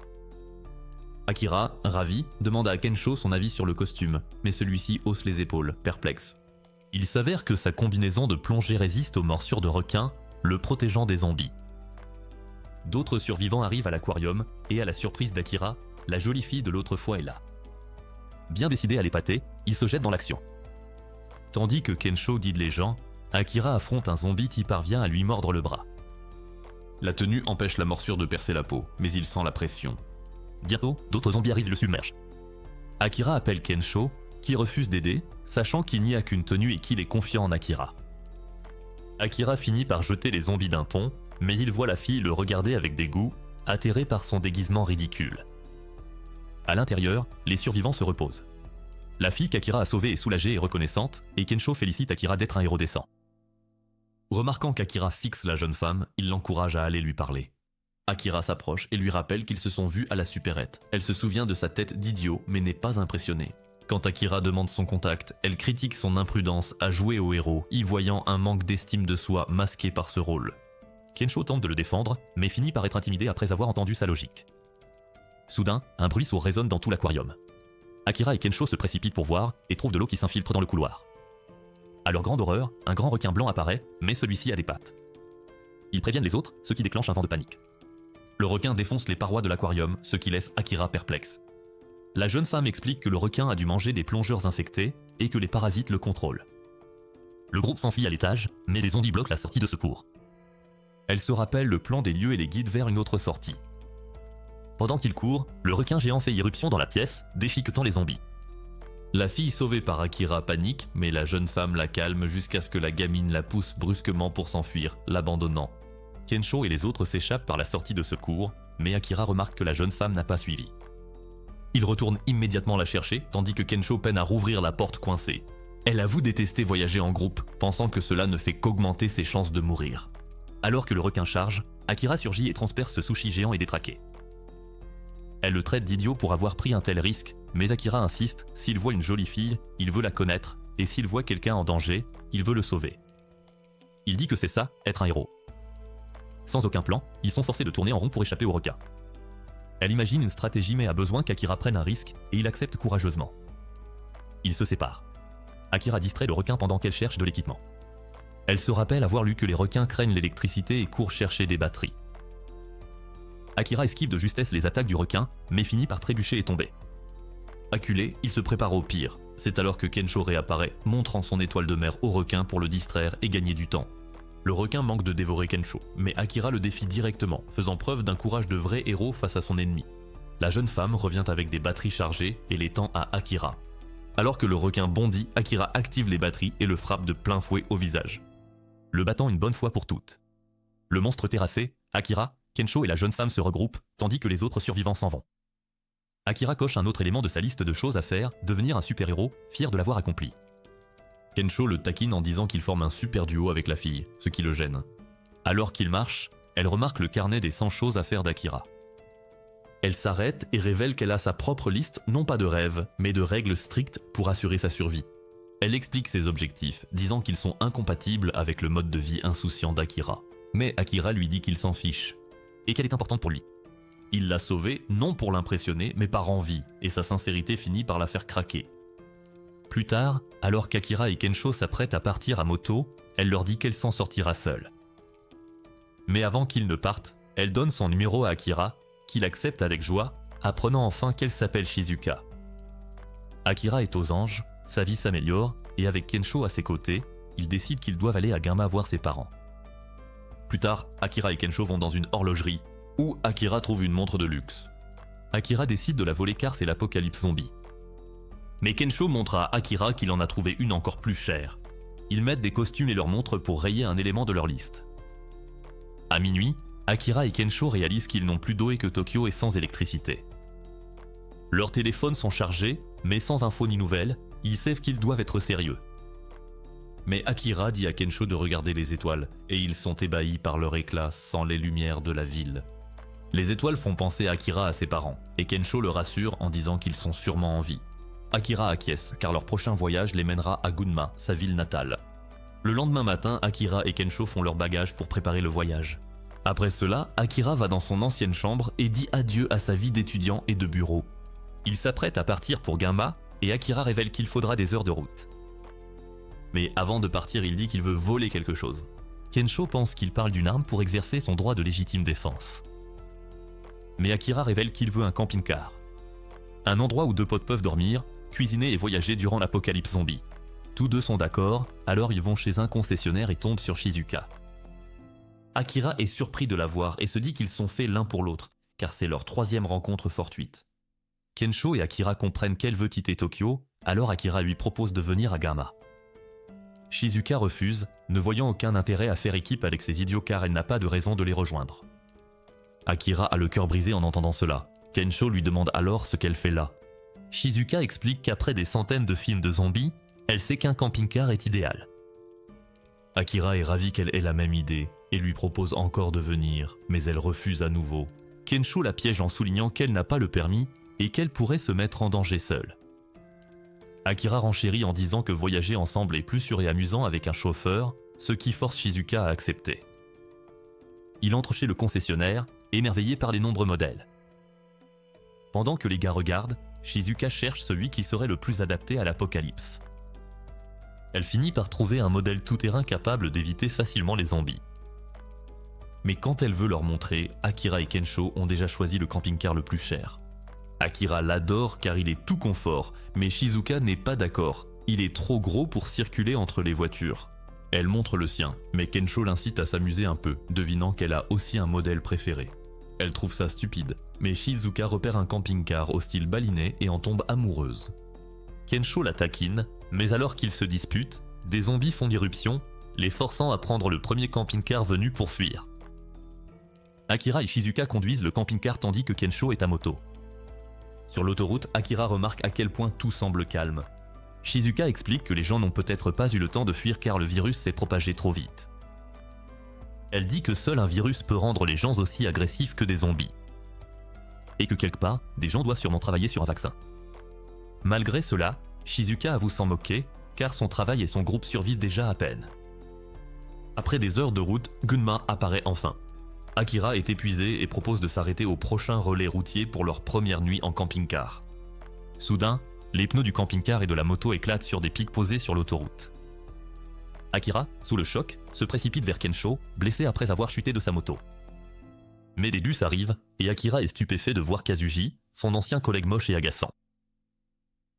Akira, ravi, demande à Kensho son avis sur le costume, mais celui-ci hausse les épaules, perplexe. Il s'avère que sa combinaison de plongée résiste aux morsures de requins, le protégeant des zombies. D'autres survivants arrivent à l'aquarium, et à la surprise d'Akira, la jolie fille de l'autre fois est là. Bien décidé à l'épater, il se jette dans l'action. Tandis que Kensho guide les gens, Akira affronte un zombie qui parvient à lui mordre le bras. La tenue empêche la morsure de percer la peau, mais il sent la pression. Bientôt, d'autres zombies arrivent et le submergent. Akira appelle Kensho, qui refuse d'aider, sachant qu'il n'y a qu'une tenue et qu'il est confiant en Akira. Akira finit par jeter les zombies d'un pont, mais il voit la fille le regarder avec dégoût, atterré par son déguisement ridicule. À l'intérieur, les survivants se reposent. La fille qu'Akira a sauvée est soulagée et reconnaissante, et Kensho félicite Akira d'être un héros décent. Remarquant qu'Akira fixe la jeune femme, il l'encourage à aller lui parler. Akira s'approche et lui rappelle qu'ils se sont vus à la supérette. Elle se souvient de sa tête d'idiot, mais n'est pas impressionnée. Quand Akira demande son contact, elle critique son imprudence à jouer au héros, y voyant un manque d'estime de soi masqué par ce rôle. Kensho tente de le défendre, mais finit par être intimidé après avoir entendu sa logique. Soudain, un bruit sourd résonne dans tout l'aquarium. Akira et Kensho se précipitent pour voir et trouvent de l'eau qui s'infiltre dans le couloir. À leur grande horreur, un grand requin blanc apparaît, mais celui-ci a des pattes. Ils préviennent les autres, ce qui déclenche un vent de panique. Le requin défonce les parois de l'aquarium, ce qui laisse Akira perplexe. La jeune femme explique que le requin a dû manger des plongeurs infectés et que les parasites le contrôlent. Le groupe s'enfuit à l'étage, mais des zombies bloquent la sortie de secours. Elle se rappelle le plan des lieux et les guide vers une autre sortie. Pendant qu'il court, le requin géant fait irruption dans la pièce, déchiquetant les zombies. La fille sauvée par Akira panique, mais la jeune femme la calme jusqu'à ce que la gamine la pousse brusquement pour s'enfuir, l'abandonnant. Kensho et les autres s'échappent par la sortie de secours, mais Akira remarque que la jeune femme n'a pas suivi. Il retourne immédiatement la chercher, tandis que Kensho peine à rouvrir la porte coincée. Elle avoue détester voyager en groupe, pensant que cela ne fait qu'augmenter ses chances de mourir. Alors que le requin charge, Akira surgit et transperce ce sushi géant et détraqué. Elle le traite d'idiot pour avoir pris un tel risque, mais Akira insiste, s'il voit une jolie fille, il veut la connaître, et s'il voit quelqu'un en danger, il veut le sauver. Il dit que c'est ça, être un héros. Sans aucun plan, ils sont forcés de tourner en rond pour échapper au requin. Elle imagine une stratégie mais a besoin qu'Akira prenne un risque, et il accepte courageusement. Ils se séparent. Akira distrait le requin pendant qu'elle cherche de l'équipement. Elle se rappelle avoir lu que les requins craignent l'électricité et courent chercher des batteries. Akira esquive de justesse les attaques du requin, mais finit par trébucher et tomber. Acculé, il se prépare au pire. C'est alors que Kensho réapparaît, montrant son étoile de mer au requin pour le distraire et gagner du temps. Le requin manque de dévorer Kensho, mais Akira le défie directement, faisant preuve d'un courage de vrai héros face à son ennemi. La jeune femme revient avec des batteries chargées et les tend à Akira. Alors que le requin bondit, Akira active les batteries et le frappe de plein fouet au visage, le battant une bonne fois pour toutes. Le monstre terrassé, Akira, Kensho et la jeune femme se regroupent, tandis que les autres survivants s'en vont. Akira coche un autre élément de sa liste de choses à faire, devenir un super-héros, fier de l'avoir accompli. Kensho le taquine en disant qu'il forme un super duo avec la fille, ce qui le gêne. Alors qu'il marche, elle remarque le carnet des 100 choses à faire d'Akira. Elle s'arrête et révèle qu'elle a sa propre liste, non pas de rêves, mais de règles strictes pour assurer sa survie. Elle explique ses objectifs, disant qu'ils sont incompatibles avec le mode de vie insouciant d'Akira. Mais Akira lui dit qu'il s'en fiche, et qu'elle est importante pour lui. Il l'a sauvée, non pour l'impressionner, mais par envie, et sa sincérité finit par la faire craquer. Plus tard, alors qu'Akira et Kensho s'apprêtent à partir à moto, elle leur dit qu'elle s'en sortira seule. Mais avant qu'ils ne partent, elle donne son numéro à Akira, qu'il accepte avec joie, apprenant enfin qu'elle s'appelle Shizuka. Akira est aux anges, sa vie s'améliore, et avec Kensho à ses côtés, ils décident qu'ils doivent aller à Gunma voir ses parents. Plus tard, Akira et Kensho vont dans une horlogerie, où Akira trouve une montre de luxe. Akira décide de la voler car c'est l'apocalypse zombie. Mais Kensho montre à Akira qu'il en a trouvé une encore plus chère. Ils mettent des costumes et leurs montres pour rayer un élément de leur liste. À minuit, Akira et Kensho réalisent qu'ils n'ont plus d'eau et que Tokyo est sans électricité. Leurs téléphones sont chargés, mais sans infos ni nouvelles, ils savent qu'ils doivent être sérieux. Mais Akira dit à Kensho de regarder les étoiles, et ils sont ébahis par leur éclat sans les lumières de la ville. Les étoiles font penser Akira à ses parents, et Kensho le rassure en disant qu'ils sont sûrement en vie. Akira acquiesce, car leur prochain voyage les mènera à Gunma, sa ville natale. Le lendemain matin, Akira et Kensho font leur bagage pour préparer le voyage. Après cela, Akira va dans son ancienne chambre et dit adieu à sa vie d'étudiant et de bureau. Il s'apprête à partir pour Gunma, et Akira révèle qu'il faudra des heures de route. Mais avant de partir, il dit qu'il veut voler quelque chose. Kensho pense qu'il parle d'une arme pour exercer son droit de légitime défense. Mais Akira révèle qu'il veut un camping-car. Un endroit où deux potes peuvent dormir, cuisiner et voyager durant l'apocalypse zombie. Tous deux sont d'accord, alors ils vont chez un concessionnaire et tombent sur Shizuka. Akira est surpris de la voir et se dit qu'ils sont faits l'un pour l'autre, car c'est leur troisième rencontre fortuite. Kensho et Akira comprennent qu'elle veut quitter Tokyo, alors Akira lui propose de venir à Gama. Shizuka refuse, ne voyant aucun intérêt à faire équipe avec ces idiots car elle n'a pas de raison de les rejoindre. Akira a le cœur brisé en entendant cela. Kensho lui demande alors ce qu'elle fait là. Shizuka explique qu'après des centaines de films de zombies, elle sait qu'un camping-car est idéal. Akira est ravie qu'elle ait la même idée et lui propose encore de venir, mais elle refuse à nouveau. Kensho la piège en soulignant qu'elle n'a pas le permis et qu'elle pourrait se mettre en danger seule. Akira renchérit en disant que voyager ensemble est plus sûr et amusant avec un chauffeur, ce qui force Shizuka à accepter. Il entre chez le concessionnaire, émerveillé par les nombreux modèles. Pendant que les gars regardent, Shizuka cherche celui qui serait le plus adapté à l'apocalypse. Elle finit par trouver un modèle tout-terrain capable d'éviter facilement les zombies. Mais quand elle veut leur montrer, Akira et Kensho ont déjà choisi le camping-car le plus cher. Akira l'adore car il est tout confort, mais Shizuka n'est pas d'accord. Il est trop gros pour circuler entre les voitures. Elle montre le sien, mais Kensho l'incite à s'amuser un peu, devinant qu'elle a aussi un modèle préféré. Elle trouve ça stupide, mais Shizuka repère un camping-car au style baliné et en tombe amoureuse. Kensho la taquine, mais alors qu'ils se disputent, des zombies font irruption, les forçant à prendre le premier camping-car venu pour fuir. Akira et Shizuka conduisent le camping-car tandis que Kensho est à moto. Sur l'autoroute, Akira remarque à quel point tout semble calme. Shizuka explique que les gens n'ont peut-être pas eu le temps de fuir car le virus s'est propagé trop vite. Elle dit que seul un virus peut rendre les gens aussi agressifs que des zombies. Et que quelque part, des gens doivent sûrement travailler sur un vaccin. Malgré cela, Shizuka avoue s'en moquer, car son travail et son groupe survivent déjà à peine. Après des heures de route, Gunma apparaît enfin. Akira est épuisé et propose de s'arrêter au prochain relais routier pour leur première nuit en camping-car. Soudain, les pneus du camping-car et de la moto éclatent sur des pics posés sur l'autoroute. Akira, sous le choc, se précipite vers Kensho, blessé après avoir chuté de sa moto. Mais des bus arrivent, et Akira est stupéfait de voir Kazuji, son ancien collègue moche et agaçant.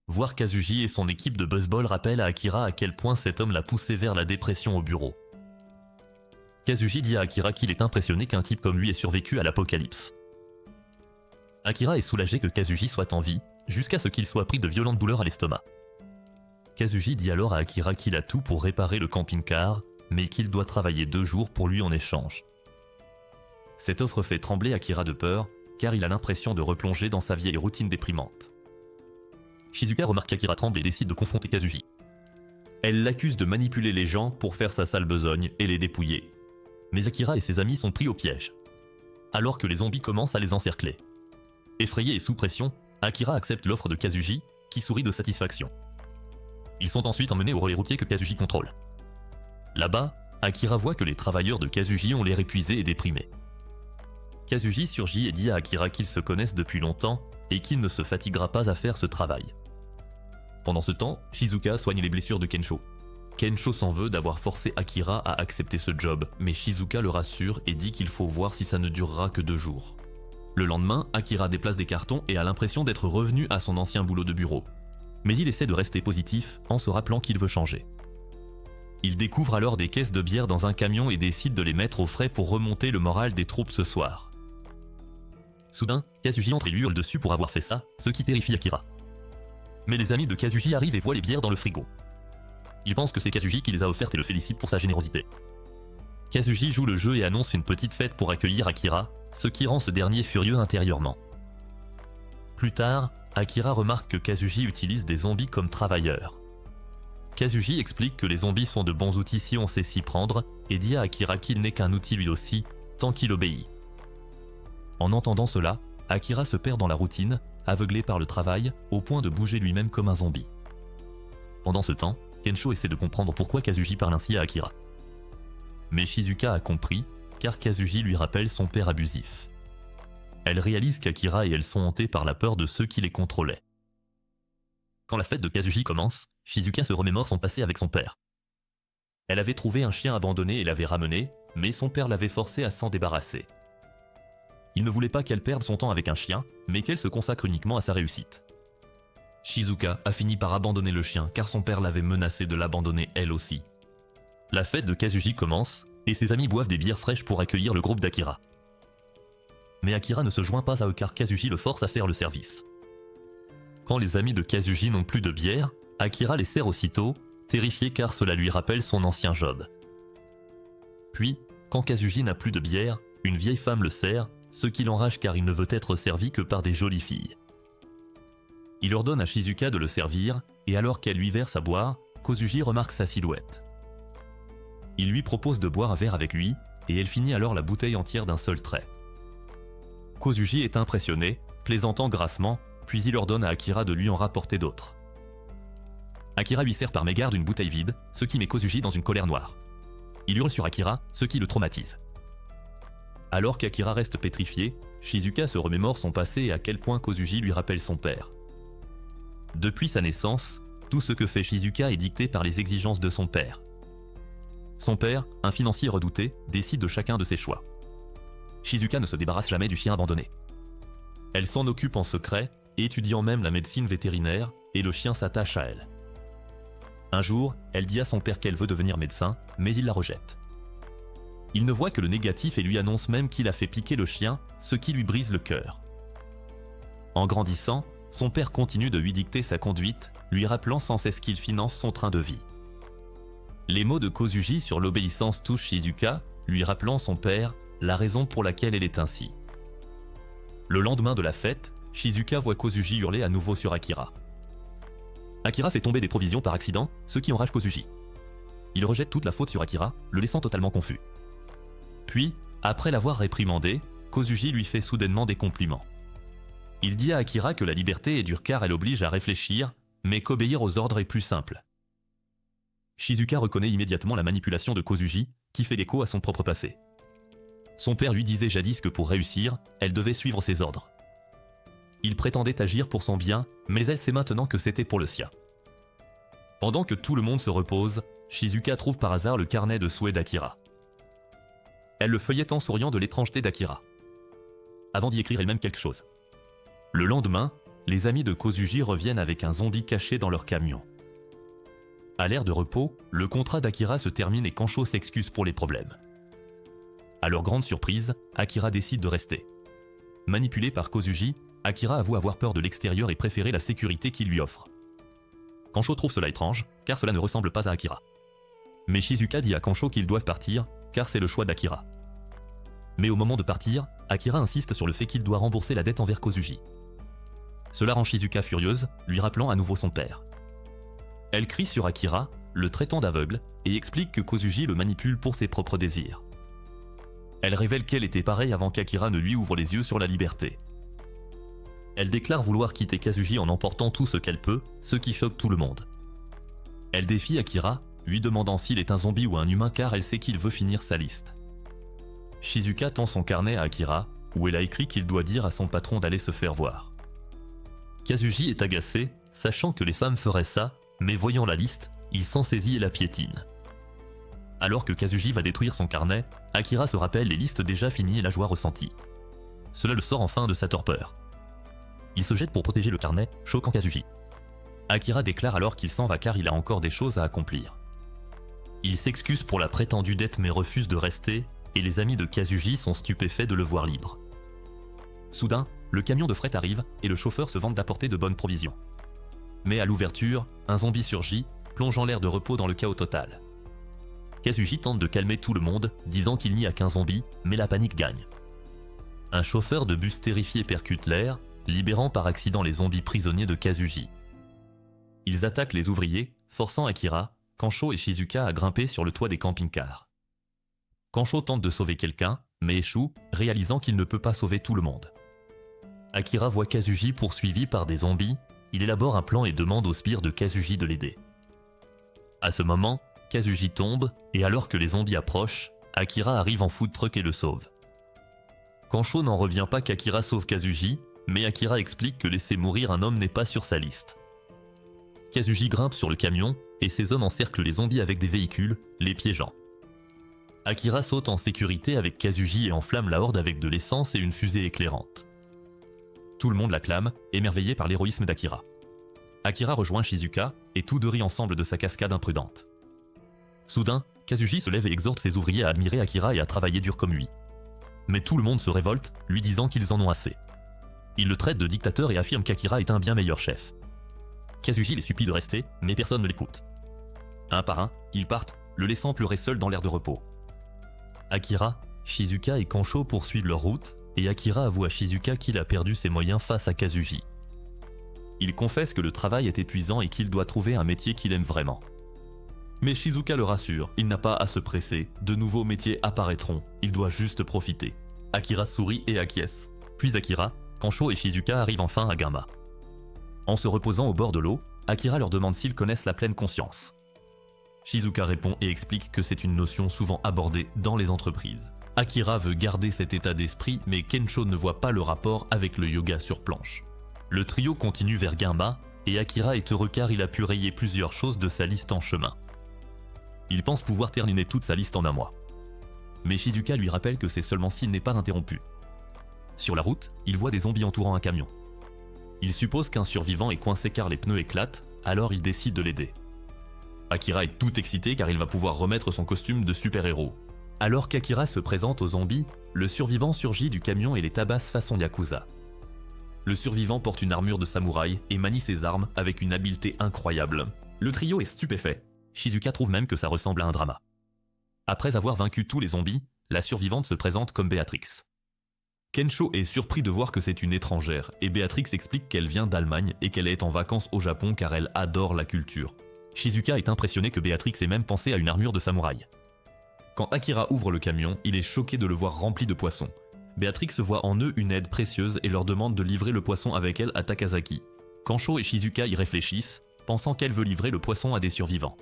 Voir Kazuji et son équipe de baseball rappelle à Akira à quel point cet homme l'a poussé vers la dépression au bureau. Kazuji dit à Akira qu'il est impressionné qu'un type comme lui ait survécu à l'apocalypse. Akira est soulagé que Kazuji soit en vie, jusqu'à ce qu'il soit pris de violentes douleurs à l'estomac. Kazuji dit alors à Akira qu'il a tout pour réparer le camping-car, mais qu'il doit travailler 2 jours pour lui en échange. Cette offre fait trembler Akira de peur, car il a l'impression de replonger dans sa vieille routine déprimante. Shizuka remarque qu'Akira tremble et décide de confronter Kazuji. Elle l'accuse de manipuler les gens pour faire sa sale besogne et les dépouiller. Mais Akira et ses amis sont pris au piège. Alors que les zombies commencent à les encercler. Effrayé et sous pression, Akira accepte l'offre de Kazuji, qui sourit de satisfaction. Ils sont ensuite emmenés au relais routier que Kazuji contrôle. Là-bas, Akira voit que les travailleurs de Kazuji ont l'air épuisés et déprimés. Kazuji surgit et dit à Akira qu'ils se connaissent depuis longtemps et qu'il ne se fatiguera pas à faire ce travail. Pendant ce temps, Shizuka soigne les blessures de Kensho. Kensho s'en veut d'avoir forcé Akira à accepter ce job, mais Shizuka le rassure et dit qu'il faut voir si ça ne durera que 2 jours. Le lendemain, Akira déplace des cartons et a l'impression d'être revenu à son ancien boulot de bureau. Mais il essaie de rester positif en se rappelant qu'il veut changer. Il découvre alors des caisses de bière dans un camion et décide de les mettre au frais pour remonter le moral des troupes ce soir. Soudain, Kazuji entre et lui hurle dessus pour avoir fait ça, ce qui terrifie Akira. Mais les amis de Kazuji arrivent et voient les bières dans le frigo. Ils pensent que c'est Kazuji qui les a offertes et le félicite pour sa générosité. Kazuji joue le jeu et annonce une petite fête pour accueillir Akira, ce qui rend ce dernier furieux intérieurement. Plus tard, Akira remarque que Kazuji utilise des zombies comme travailleurs. Kazuji explique que les zombies sont de bons outils si on sait s'y prendre, et dit à Akira qu'il n'est qu'un outil lui aussi, tant qu'il obéit. En entendant cela, Akira se perd dans la routine, aveuglé par le travail, au point de bouger lui-même comme un zombie. Pendant ce temps, Kensho essaie de comprendre pourquoi Kazuji parle ainsi à Akira. Mais Shizuka a compris, car Kazuji lui rappelle son père abusif. Elle réalise qu'Akira et elle sont hantés par la peur de ceux qui les contrôlaient. Quand la fête de Kazuji commence, Shizuka se remémore son passé avec son père. Elle avait trouvé un chien abandonné et l'avait ramené, mais son père l'avait forcé à s'en débarrasser. Il ne voulait pas qu'elle perde son temps avec un chien, mais qu'elle se consacre uniquement à sa réussite. Shizuka a fini par abandonner le chien car son père l'avait menacé de l'abandonner elle aussi. La fête de Kazuji commence, et ses amis boivent des bières fraîches pour accueillir le groupe d'Akira. mais Akira ne se joint pas à eux car Kazuji le force à faire le service. Quand les amis de Kazuji n'ont plus de bière, Akira les sert aussitôt, terrifié car cela lui rappelle son ancien job. Puis, quand Kazuji n'a plus de bière, une vieille femme le sert, ce qui l'enrage car il ne veut être servi que par des jolies filles. Il ordonne à Shizuka de le servir, et alors qu'elle lui verse à boire, Kozuji remarque sa silhouette. Il lui propose de boire un verre avec lui, et elle finit alors la bouteille entière d'un seul trait. Kozuji est impressionné, plaisantant grassement, puis il ordonne à Akira de lui en rapporter d'autres. Akira lui sert par mégarde une bouteille vide, ce qui met Kozuji dans une colère noire. Il hurle sur Akira, ce qui le traumatise. Alors qu'Akira reste pétrifié, Shizuka se remémore son passé et à quel point Kozuji lui rappelle son père. Depuis sa naissance, tout ce que fait Shizuka est dicté par les exigences de son père. Son père, un financier redouté, décide de chacun de ses choix. Shizuka ne se débarrasse jamais du chien abandonné. Elle s'en occupe en secret, étudiant même la médecine vétérinaire, et le chien s'attache à elle. Un jour, elle dit à son père qu'elle veut devenir médecin, mais il la rejette. Il ne voit que le négatif et lui annonce même qu'il a fait piquer le chien, ce qui lui brise le cœur. En grandissant, son père continue de lui dicter sa conduite, lui rappelant sans cesse qu'il finance son train de vie. Les mots de Kozuji sur l'obéissance touchent Shizuka, lui rappelant son père, la raison pour laquelle elle est ainsi. Le lendemain de la fête, Shizuka voit Kozuji hurler à nouveau sur Akira. Akira fait tomber des provisions par accident, ce qui enrage Kozuji. Il rejette toute la faute sur Akira, le laissant totalement confus. Puis, après l'avoir réprimandé, Kozuji lui fait soudainement des compliments. Il dit à Akira que la liberté est dure car elle oblige à réfléchir, mais qu'obéir aux ordres est plus simple. Shizuka reconnaît immédiatement la manipulation de Kozuji, qui fait l'écho à son propre passé. Son père lui disait jadis que pour réussir, elle devait suivre ses ordres. Il prétendait agir pour son bien, mais elle sait maintenant que c'était pour le sien. Pendant que tout le monde se repose, Shizuka trouve par hasard le carnet de souhaits d'Akira. Elle le feuillette en souriant de l'étrangeté d'Akira. Avant d'y écrire elle-même quelque chose. Le lendemain, les amis de Kozuji reviennent avec un zombie caché dans leur camion. À l'ère de repos, le contrat d'Akira se termine et Kancho s'excuse pour les problèmes. À leur grande surprise, Akira décide de rester. Manipulé par Kozuji, Akira avoue avoir peur de l'extérieur et préférer la sécurité qu'il lui offre. Kancho trouve cela étrange, car cela ne ressemble pas à Akira. Mais Shizuka dit à Kancho qu'ils doivent partir, car c'est le choix d'Akira. Mais au moment de partir, Akira insiste sur le fait qu'il doit rembourser la dette envers Kozuji. Cela rend Shizuka furieuse, lui rappelant à nouveau son père. Elle crie sur Akira, le traitant d'aveugle, et explique que Kozuji le manipule pour ses propres désirs. Elle révèle qu'elle était pareille avant qu'Akira ne lui ouvre les yeux sur la liberté. Elle déclare vouloir quitter Kazuji en emportant tout ce qu'elle peut, ce qui choque tout le monde. Elle défie Akira, lui demandant s'il est un zombie ou un humain car elle sait qu'il veut finir sa liste. Shizuka tend son carnet à Akira, où elle a écrit qu'il doit dire à son patron d'aller se faire voir. Kazuji est agacé, sachant que les femmes feraient ça, mais voyant la liste, il s'en saisit et la piétine. Alors que Kazuji va détruire son carnet, Akira se rappelle les listes déjà finies et la joie ressentie. Cela le sort enfin de sa torpeur. Il se jette pour protéger le carnet, choquant Kazuji. Akira déclare alors qu'il s'en va car il a encore des choses à accomplir. Il s'excuse pour la prétendue dette mais refuse de rester, et les amis de Kazuji sont stupéfaits de le voir libre. Soudain, le camion de fret arrive et le chauffeur se vante d'apporter de bonnes provisions. Mais à l'ouverture, un zombie surgit, plongeant l'air de repos dans le chaos total. Kazuji tente de calmer tout le monde, disant qu'il n'y a qu'un zombie, mais la panique gagne. Un chauffeur de bus terrifié percute l'air, libérant par accident les zombies prisonniers de Kazuji. Ils attaquent les ouvriers, forçant Akira, Kancho et Shizuka à grimper sur le toit des camping-cars. Kancho tente de sauver quelqu'un, mais échoue, réalisant qu'il ne peut pas sauver tout le monde. Akira voit Kazuji poursuivi par des zombies, il élabore un plan et demande au sbire de Kazuji de l'aider. À ce moment, Kazuji tombe, et alors que les zombies approchent, Akira arrive en food truck et le sauve. Kancho n'en revient pas qu'Akira sauve Kazuji, mais Akira explique que laisser mourir un homme n'est pas sur sa liste. Kazuji grimpe sur le camion, et ses hommes encerclent les zombies avec des véhicules, les piégeant. Akira saute en sécurité avec Kazuji et enflamme la horde avec de l'essence et une fusée éclairante. Tout le monde l'acclame, émerveillé par l'héroïsme d'Akira. Akira rejoint Shizuka, et tous deux rient ensemble de sa cascade imprudente. Soudain, Kazuji se lève et exhorte ses ouvriers à admirer Akira et à travailler dur comme lui. Mais tout le monde se révolte, lui disant qu'ils en ont assez. Ils le traitent de dictateur et affirment qu'Akira est un bien meilleur chef. Kazuji les supplie de rester, mais personne ne l'écoute. Un par un, ils partent, le laissant pleurer seul dans l'air de repos. Akira, Shizuka et Kancho poursuivent leur route, et Akira avoue à Shizuka qu'il a perdu ses moyens face à Kazuji. Il confesse que le travail est épuisant et qu'il doit trouver un métier qu'il aime vraiment. Mais Shizuka le rassure, il n'a pas à se presser, de nouveaux métiers apparaîtront, il doit juste profiter. Akira sourit et acquiesce. Puis Akira, Kancho et Shizuka arrivent enfin à Gama. En se reposant au bord de l'eau, Akira leur demande s'ils connaissent la pleine conscience. Shizuka répond et explique que c'est une notion souvent abordée dans les entreprises. Akira veut garder cet état d'esprit, mais Kensho ne voit pas le rapport avec le yoga sur planche. Le trio continue vers Ginba, et Akira est heureux car il a pu rayer plusieurs choses de sa liste en chemin. Il pense pouvoir terminer toute sa liste en un mois. Mais Shizuka lui rappelle que c'est seulement s'il n'est pas interrompu. Sur la route, il voit des zombies entourant un camion. Il suppose qu'un survivant est coincé car les pneus éclatent, alors il décide de l'aider. Akira est tout excité car il va pouvoir remettre son costume de super-héros. Alors qu'Akira se présente aux zombies, le survivant surgit du camion et les tabasse façon Yakuza. Le survivant porte une armure de samouraï et manie ses armes avec une habileté incroyable. Le trio est stupéfait. Shizuka trouve même que ça ressemble à un drama. Après avoir vaincu tous les zombies, la survivante se présente comme Béatrix. Kensho est surpris de voir que c'est une étrangère et Béatrix explique qu'elle vient d'Allemagne et qu'elle est en vacances au Japon car elle adore la culture. Shizuka est impressionné que Béatrix ait même pensé à une armure de samouraï. Quand Akira ouvre le camion, il est choqué de le voir rempli de poissons. Béatrix voit en eux une aide précieuse et leur demande de livrer le poisson avec elle à Takasaki. Kancho et Shizuka y réfléchissent, pensant qu'elle veut livrer le poisson à des survivants.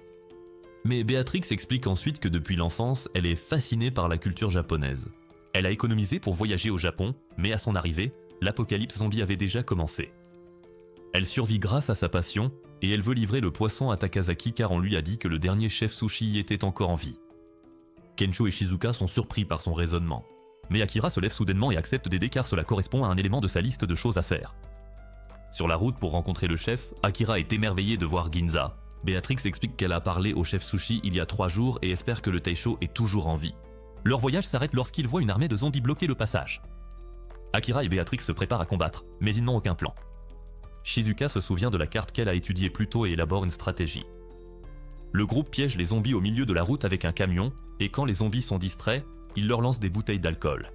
Mais Béatrix explique ensuite que depuis l'enfance, elle est fascinée par la culture japonaise. Elle a économisé pour voyager au Japon, mais à son arrivée, l'apocalypse zombie avait déjà commencé. Elle survit grâce à sa passion, et elle veut livrer le poisson à Takasaki car on lui a dit que le dernier chef sushi était encore en vie. Kensho et Shizuka sont surpris par son raisonnement. Mais Akira se lève soudainement et accepte d'aider car cela correspond à un élément de sa liste de choses à faire. Sur la route pour rencontrer le chef, Akira est émerveillé de voir Ginza. Béatrix explique qu'elle a parlé au chef sushi il y a 3 jours et espère que le Taisho est toujours en vie. Leur voyage s'arrête lorsqu'ils voient une armée de zombies bloquer le passage. Akira et Béatrix se préparent à combattre, mais ils n'ont aucun plan. Shizuka se souvient de la carte qu'elle a étudiée plus tôt et élabore une stratégie. Le groupe piège les zombies au milieu de la route avec un camion, et quand les zombies sont distraits, il leur lance des bouteilles d'alcool.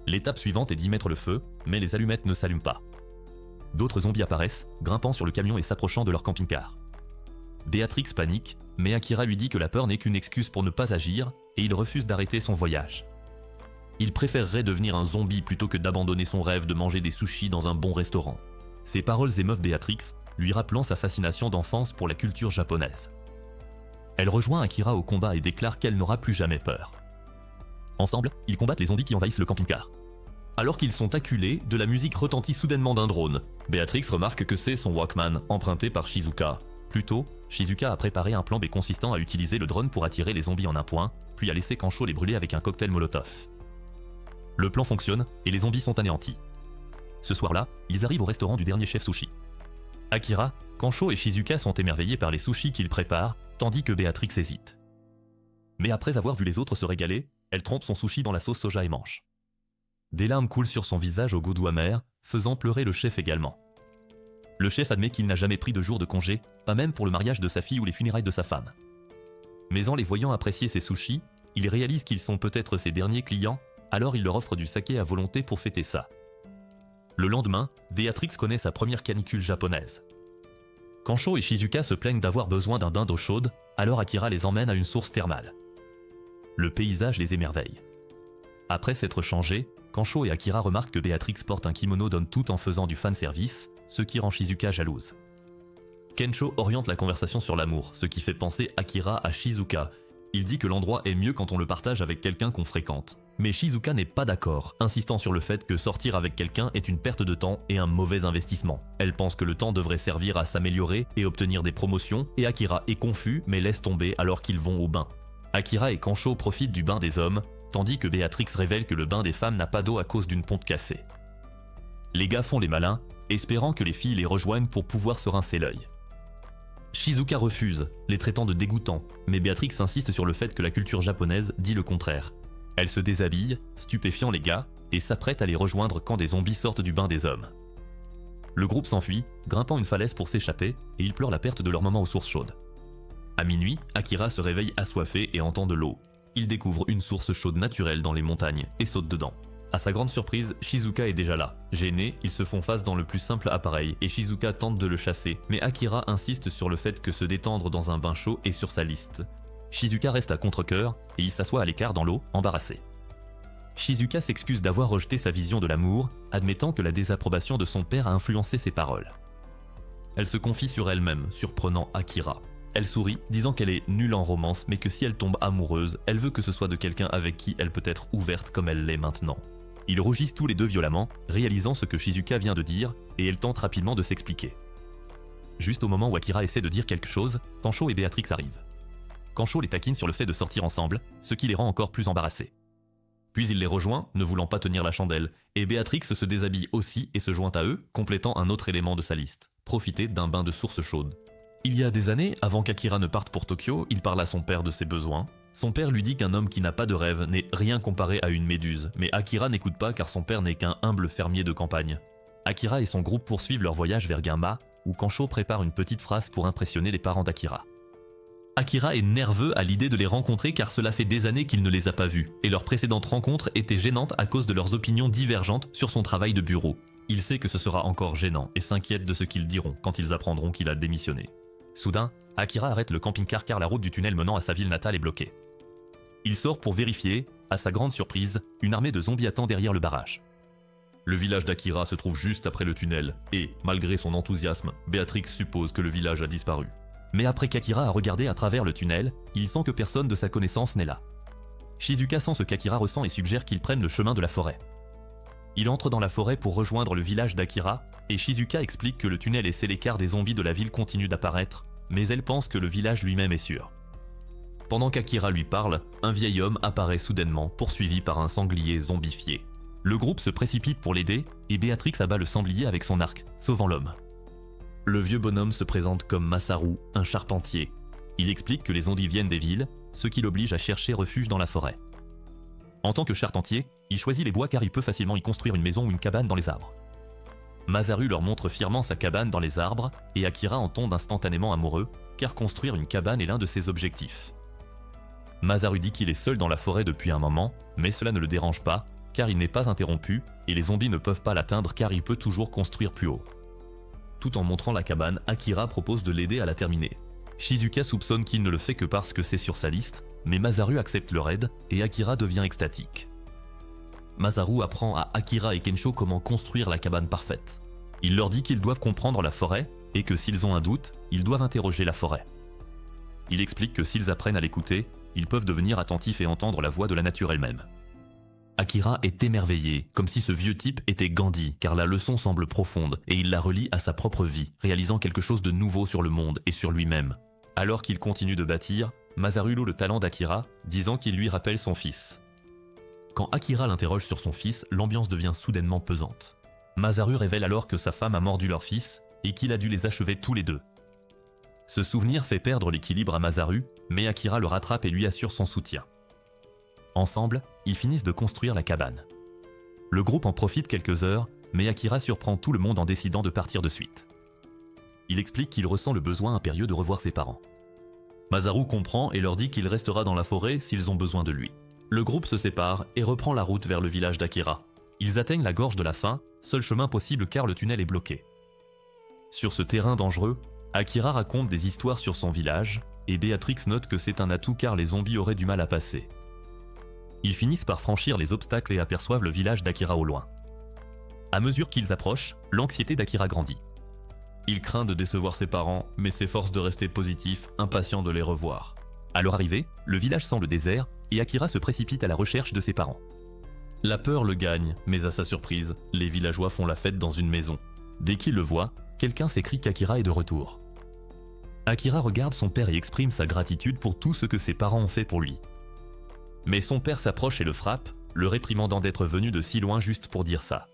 L'étape suivante est d'y mettre le feu, mais les allumettes ne s'allument pas. D'autres zombies apparaissent, grimpant sur le camion et s'approchant de leur camping-car. Béatrix panique, mais Akira lui dit que la peur n'est qu'une excuse pour ne pas agir, et il refuse d'arrêter son voyage. Il préférerait devenir un zombie plutôt que d'abandonner son rêve de manger des sushis dans un bon restaurant. Ces paroles émeuvent Béatrix, lui rappelant sa fascination d'enfance pour la culture japonaise. Elle rejoint Akira au combat et déclare qu'elle n'aura plus jamais peur. Ensemble, ils combattent les zombies qui envahissent le camping-car. Alors qu'ils sont acculés, de la musique retentit soudainement d'un drone. Béatrix remarque que c'est son Walkman, emprunté par Shizuka. Plus tôt, Shizuka a préparé un plan B consistant à utiliser le drone pour attirer les zombies en un point, puis à laisser Kancho les brûler avec un cocktail Molotov. Le plan fonctionne, et les zombies sont anéantis. Ce soir-là, ils arrivent au restaurant du dernier chef sushi. Akira, Kancho et Shizuka sont émerveillés par les sushis qu'il prépare, tandis que Béatrix hésite. Mais après avoir vu les autres se régaler, elle trempe son sushi dans la sauce soja et mange. Des larmes coulent sur son visage au goût doux amer, faisant pleurer le chef également. Le chef admet qu'il n'a jamais pris de jour de congé, pas même pour le mariage de sa fille ou les funérailles de sa femme. Mais en les voyant apprécier ses sushis, il réalise qu'ils sont peut-être ses derniers clients, alors il leur offre du saké à volonté pour fêter ça. Le lendemain, Béatrix connaît sa première canicule japonaise. Kancho et Shizuka se plaignent d'avoir besoin d'un bain d'eau chaude, alors Akira les emmène à une source thermale. Le paysage les émerveille. Après s'être changés, Kancho et Akira remarquent que Béatrix porte un kimono d'homme tout en faisant du fanservice, ce qui rend Shizuka jalouse. Kensho oriente la conversation sur l'amour, ce qui fait penser Akira à Shizuka. Il dit que l'endroit est mieux quand on le partage avec quelqu'un qu'on fréquente. Mais Shizuka n'est pas d'accord, insistant sur le fait que sortir avec quelqu'un est une perte de temps et un mauvais investissement. Elle pense que le temps devrait servir à s'améliorer et obtenir des promotions, et Akira est confus mais laisse tomber alors qu'ils vont au bain. Akira et Kancho profitent du bain des hommes, tandis que Béatrix révèle que le bain des femmes n'a pas d'eau à cause d'une pompe cassée. Les gars font les malins, espérant que les filles les rejoignent pour pouvoir se rincer l'œil. Shizuka refuse, les traitant de dégoûtants, mais Béatrix insiste sur le fait que la culture japonaise dit le contraire. Elle se déshabille, stupéfiant les gars, et s'apprête à les rejoindre quand des zombies sortent du bain des hommes. Le groupe s'enfuit, grimpant une falaise pour s'échapper, et ils pleurent la perte de leur maman aux sources chaudes. À minuit, Akira se réveille assoiffé et entend de l'eau. Il découvre une source chaude naturelle dans les montagnes et saute dedans. À sa grande surprise, Shizuka est déjà là. Gênés, ils se font face dans le plus simple appareil et Shizuka tente de le chasser, mais Akira insiste sur le fait que se détendre dans un bain chaud est sur sa liste. Shizuka reste à contre-cœur et il s'assoit à l'écart dans l'eau, embarrassé. Shizuka s'excuse d'avoir rejeté sa vision de l'amour, admettant que la désapprobation de son père a influencé ses paroles. Elle se confie sur elle-même, surprenant Akira. Elle sourit, disant qu'elle est nulle en romance, mais que si elle tombe amoureuse, elle veut que ce soit de quelqu'un avec qui elle peut être ouverte comme elle l'est maintenant. Ils rougissent tous les deux violemment, réalisant ce que Shizuka vient de dire, et elle tente rapidement de s'expliquer. Juste au moment où Akira essaie de dire quelque chose, Kancho et Béatrix arrivent. Kancho les taquine sur le fait de sortir ensemble, ce qui les rend encore plus embarrassés. Puis il les rejoint, ne voulant pas tenir la chandelle, et Béatrix se déshabille aussi et se joint à eux, complétant un autre élément de sa liste, profiter d'un bain de source chaude. Il y a des années, avant qu'Akira ne parte pour Tokyo, il parle à son père de ses besoins. Son père lui dit qu'un homme qui n'a pas de rêve n'est rien comparé à une méduse, mais Akira n'écoute pas car son père n'est qu'un humble fermier de campagne. Akira et son groupe poursuivent leur voyage vers Gunma, où Kancho prépare une petite phrase pour impressionner les parents d'Akira. Akira est nerveux à l'idée de les rencontrer car cela fait des années qu'il ne les a pas vus, et leur précédente rencontre était gênante à cause de leurs opinions divergentes sur son travail de bureau. Il sait que ce sera encore gênant et s'inquiète de ce qu'ils diront quand ils apprendront qu'il a démissionné. Soudain, Akira arrête le camping-car car la route du tunnel menant à sa ville natale est bloquée. Il sort pour vérifier, à sa grande surprise, une armée de zombies attend derrière le barrage. Le village d'Akira se trouve juste après le tunnel, et, malgré son enthousiasme, Béatrix suppose que le village a disparu. Mais après qu'Akira a regardé à travers le tunnel, il sent que personne de sa connaissance n'est là. Shizuka sent ce qu'Akira ressent et suggère qu'ils prennent le chemin de la forêt. Il entre dans la forêt pour rejoindre le village d'Akira, et Shizuka explique que le tunnel et c'est l'écart des zombies de la ville continuent d'apparaître, mais elle pense que le village lui-même est sûr. Pendant qu'Akira lui parle, un vieil homme apparaît soudainement, poursuivi par un sanglier zombifié. Le groupe se précipite pour l'aider, et Béatrix abat le sanglier avec son arc, sauvant l'homme. Le vieux bonhomme se présente comme Masaru, un charpentier. Il explique que les zombies viennent des villes, ce qui l'oblige à chercher refuge dans la forêt. En tant que charpentier, il choisit les bois car il peut facilement y construire une maison ou une cabane dans les arbres. Masaru leur montre fièrement sa cabane dans les arbres, et Akira en tombe instantanément amoureux, car construire une cabane est l'un de ses objectifs. Masaru dit qu'il est seul dans la forêt depuis un moment, mais cela ne le dérange pas, car il n'est pas interrompu, et les zombies ne peuvent pas l'atteindre car il peut toujours construire plus haut. Tout en montrant la cabane, Akira propose de l'aider à la terminer. Shizuka soupçonne qu'il ne le fait que parce que c'est sur sa liste, mais Masaru accepte leur aide, et Akira devient extatique. Masaru apprend à Akira et Kensho comment construire la cabane parfaite. Il leur dit qu'ils doivent comprendre la forêt, et que s'ils ont un doute, ils doivent interroger la forêt. Il explique que s'ils apprennent à l'écouter, ils peuvent devenir attentifs et entendre la voix de la nature elle-même. Akira est émerveillé, comme si ce vieux type était Gandhi, car la leçon semble profonde, et il la relie à sa propre vie, réalisant quelque chose de nouveau sur le monde et sur lui-même. Alors qu'il continue de bâtir, Masaru loue le talent d'Akira, disant qu'il lui rappelle son fils. Quand Akira l'interroge sur son fils, l'ambiance devient soudainement pesante. Masaru révèle alors que sa femme a mordu leur fils, et qu'il a dû les achever tous les deux. Ce souvenir fait perdre l'équilibre à Masaru, mais Akira le rattrape et lui assure son soutien. Ensemble, ils finissent de construire la cabane. Le groupe en profite quelques heures, mais Akira surprend tout le monde en décidant de partir de suite. Il explique qu'il ressent le besoin impérieux de revoir ses parents. Masaru comprend et leur dit qu'il restera dans la forêt s'ils ont besoin de lui. Le groupe se sépare et reprend la route vers le village d'Akira. Ils atteignent la gorge de la faim, seul chemin possible car le tunnel est bloqué. Sur ce terrain dangereux, Akira raconte des histoires sur son village, et Béatrix note que c'est un atout car les zombies auraient du mal à passer. Ils finissent par franchir les obstacles et aperçoivent le village d'Akira au loin. À mesure qu'ils approchent, l'anxiété d'Akira grandit. Il craint de décevoir ses parents, mais s'efforce de rester positif, impatient de les revoir. À leur arrivée, le village semble désert, et Akira se précipite à la recherche de ses parents. La peur le gagne, mais à sa surprise, les villageois font la fête dans une maison. Dès qu'ils le voient, quelqu'un s'écrie qu'Akira est de retour. Akira regarde son père et exprime sa gratitude pour tout ce que ses parents ont fait pour lui. Mais son père s'approche et le frappe, le réprimandant d'être venu de si loin juste pour dire ça.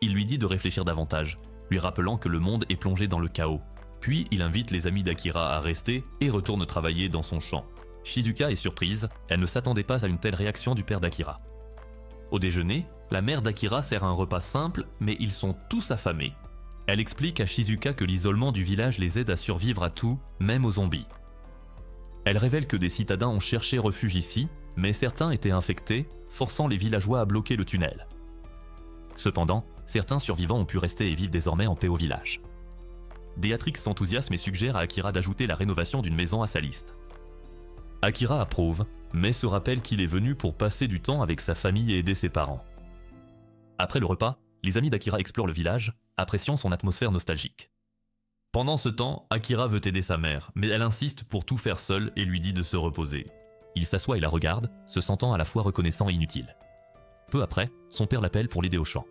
Il lui dit de réfléchir davantage, lui rappelant que le monde est plongé dans le chaos. Puis il invite les amis d'Akira à rester et retourne travailler dans son champ. Shizuka est surprise, elle ne s'attendait pas à une telle réaction du père d'Akira. Au déjeuner, la mère d'Akira sert un repas simple, mais ils sont tous affamés. Elle explique à Shizuka que l'isolement du village les aide à survivre à tout, même aux zombies. Elle révèle que des citadins ont cherché refuge ici, mais certains étaient infectés, forçant les villageois à bloquer le tunnel. Cependant, certains survivants ont pu rester et vivent désormais en paix au village. Béatrix s'enthousiasme et suggère à Akira d'ajouter la rénovation d'une maison à sa liste. Akira approuve, mais se rappelle qu'il est venu pour passer du temps avec sa famille et aider ses parents. Après le repas, les amis d'Akira explorent le village, appréciant son atmosphère nostalgique. Pendant ce temps, Akira veut aider sa mère, mais elle insiste pour tout faire seule et lui dit de se reposer. Il s'assoit et la regarde, se sentant à la fois reconnaissant et inutile. Peu après, son père l'appelle pour l'aider au champ.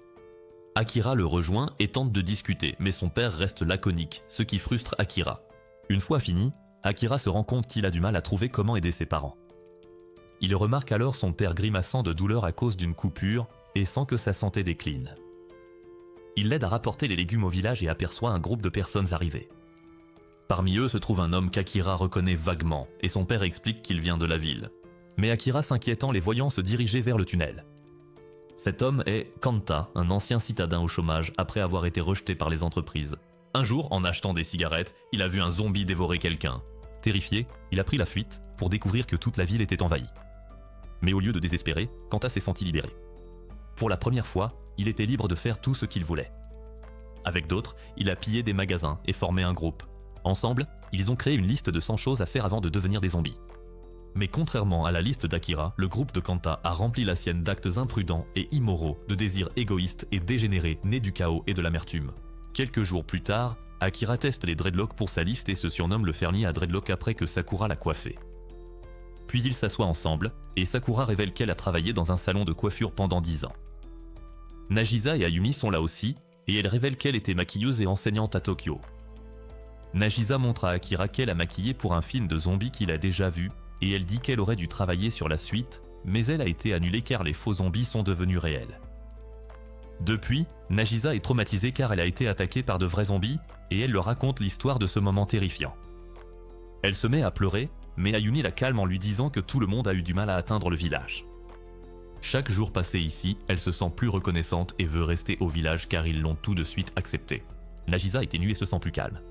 Akira le rejoint et tente de discuter, mais son père reste laconique, ce qui frustre Akira. Une fois fini, Akira se rend compte qu'il a du mal à trouver comment aider ses parents. Il remarque alors son père grimaçant de douleur à cause d'une coupure et sent que sa santé décline. Il l'aide à rapporter les légumes au village et aperçoit un groupe de personnes arrivées. Parmi eux se trouve un homme qu'Akira reconnaît vaguement et son père explique qu'il vient de la ville. Mais Akira s'inquiétant les voyant se diriger vers le tunnel. Cet homme est Kanta, un ancien citadin au chômage après avoir été rejeté par les entreprises. Un jour, en achetant des cigarettes, il a vu un zombie dévorer quelqu'un. Terrifié, il a pris la fuite pour découvrir que toute la ville était envahie. Mais au lieu de désespérer, Kanta s'est senti libéré. Pour la première fois, il était libre de faire tout ce qu'il voulait. Avec d'autres, il a pillé des magasins et formé un groupe. Ensemble, ils ont créé une liste de 100 choses à faire avant de devenir des zombies. Mais contrairement à la liste d'Akira, le groupe de Kanta a rempli la sienne d'actes imprudents et immoraux, de désirs égoïstes et dégénérés nés du chaos et de l'amertume. Quelques jours plus tard, Akira teste les dreadlocks pour sa liste et se surnomme le fermier à dreadlocks après que Sakura l'a coiffé. Puis ils s'assoient ensemble, et Sakura révèle qu'elle a travaillé dans un salon de coiffure pendant 10 ans. Nagisa et Ayumi sont là aussi, et elle révèle qu'elle était maquilleuse et enseignante à Tokyo. Nagisa montre à Akira qu'elle a maquillé pour un film de zombies qu'il a déjà vu, et elle dit qu'elle aurait dû travailler sur la suite, mais elle a été annulée car les faux zombies sont devenus réels. Depuis, Nagisa est traumatisée car elle a été attaquée par de vrais zombies, et elle leur raconte l'histoire de ce moment terrifiant. Elle se met à pleurer, mais Ayumi la calme en lui disant que tout le monde a eu du mal à atteindre le village. Chaque jour passé ici, elle se sent plus reconnaissante et veut rester au village car ils l'ont tout de suite accepté. Nagisa est émue et se sent plus calme.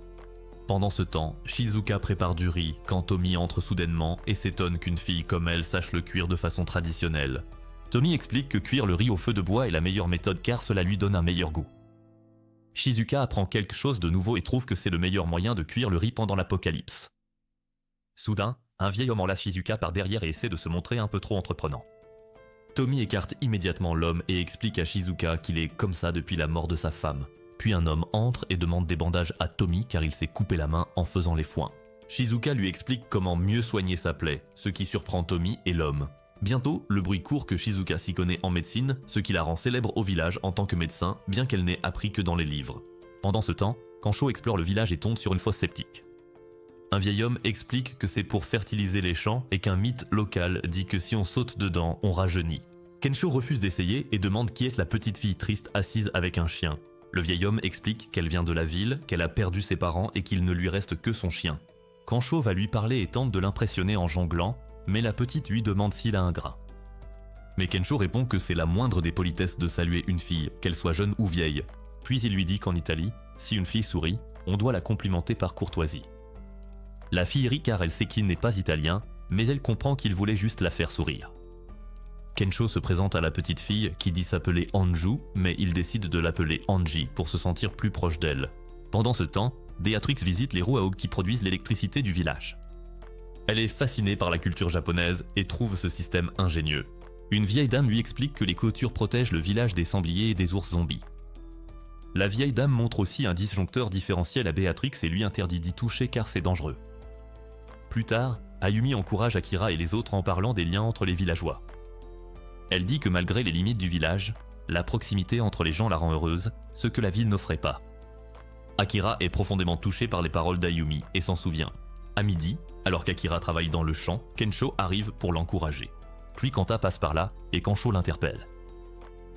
Pendant ce temps, Shizuka prépare du riz quand Tomi entre soudainement et s'étonne qu'une fille comme elle sache le cuire de façon traditionnelle. Tomi explique que cuire le riz au feu de bois est la meilleure méthode car cela lui donne un meilleur goût. Shizuka apprend quelque chose de nouveau et trouve que c'est le meilleur moyen de cuire le riz pendant l'apocalypse. Soudain, un vieil homme enlace Shizuka par derrière et essaie de se montrer un peu trop entreprenant. Tomi écarte immédiatement l'homme et explique à Shizuka qu'il est comme ça depuis la mort de sa femme. Puis un homme entre et demande des bandages à Tomi car il s'est coupé la main en faisant les foins. Shizuka lui explique comment mieux soigner sa plaie, ce qui surprend Tomi et l'homme. Bientôt, le bruit court que Shizuka s'y connaît en médecine, ce qui la rend célèbre au village en tant que médecin, bien qu'elle n'ait appris que dans les livres. Pendant ce temps, Kancho explore le village et tombe sur une fosse septique. Un vieil homme explique que c'est pour fertiliser les champs et qu'un mythe local dit que si on saute dedans, on rajeunit. Kensho refuse d'essayer et demande qui est la petite fille triste assise avec un chien. Le vieil homme explique qu'elle vient de la ville, qu'elle a perdu ses parents et qu'il ne lui reste que son chien. Kancho va lui parler et tente de l'impressionner en jonglant, mais la petite lui demande s'il a un gras. Mais Kensho répond que c'est la moindre des politesses de saluer une fille, qu'elle soit jeune ou vieille. Puis il lui dit qu'en Italie, si une fille sourit, on doit la complimenter par courtoisie. La fille rit car elle sait qu'il n'est pas italien, mais elle comprend qu'il voulait juste la faire sourire. Kensho se présente à la petite fille qui dit s'appeler Anju, mais il décide de l'appeler Anji pour se sentir plus proche d'elle. Pendant ce temps, Béatrix visite les roues à eau qui produisent l'électricité du village. Elle est fascinée par la culture japonaise et trouve ce système ingénieux. Une vieille dame lui explique que les clôtures protègent le village des sangliers et des ours zombies. La vieille dame montre aussi un disjoncteur différentiel à Béatrix et lui interdit d'y toucher car c'est dangereux. Plus tard, Ayumi encourage Akira et les autres en parlant des liens entre les villageois. Elle dit que malgré les limites du village, la proximité entre les gens la rend heureuse, ce que la ville n'offrait pas. Akira est profondément touché par les paroles d'Ayumi et s'en souvient. À midi, alors qu'Akira travaille dans le champ, Kensho arrive pour l'encourager. Puis Kanta passe par là et Kancho l'interpelle.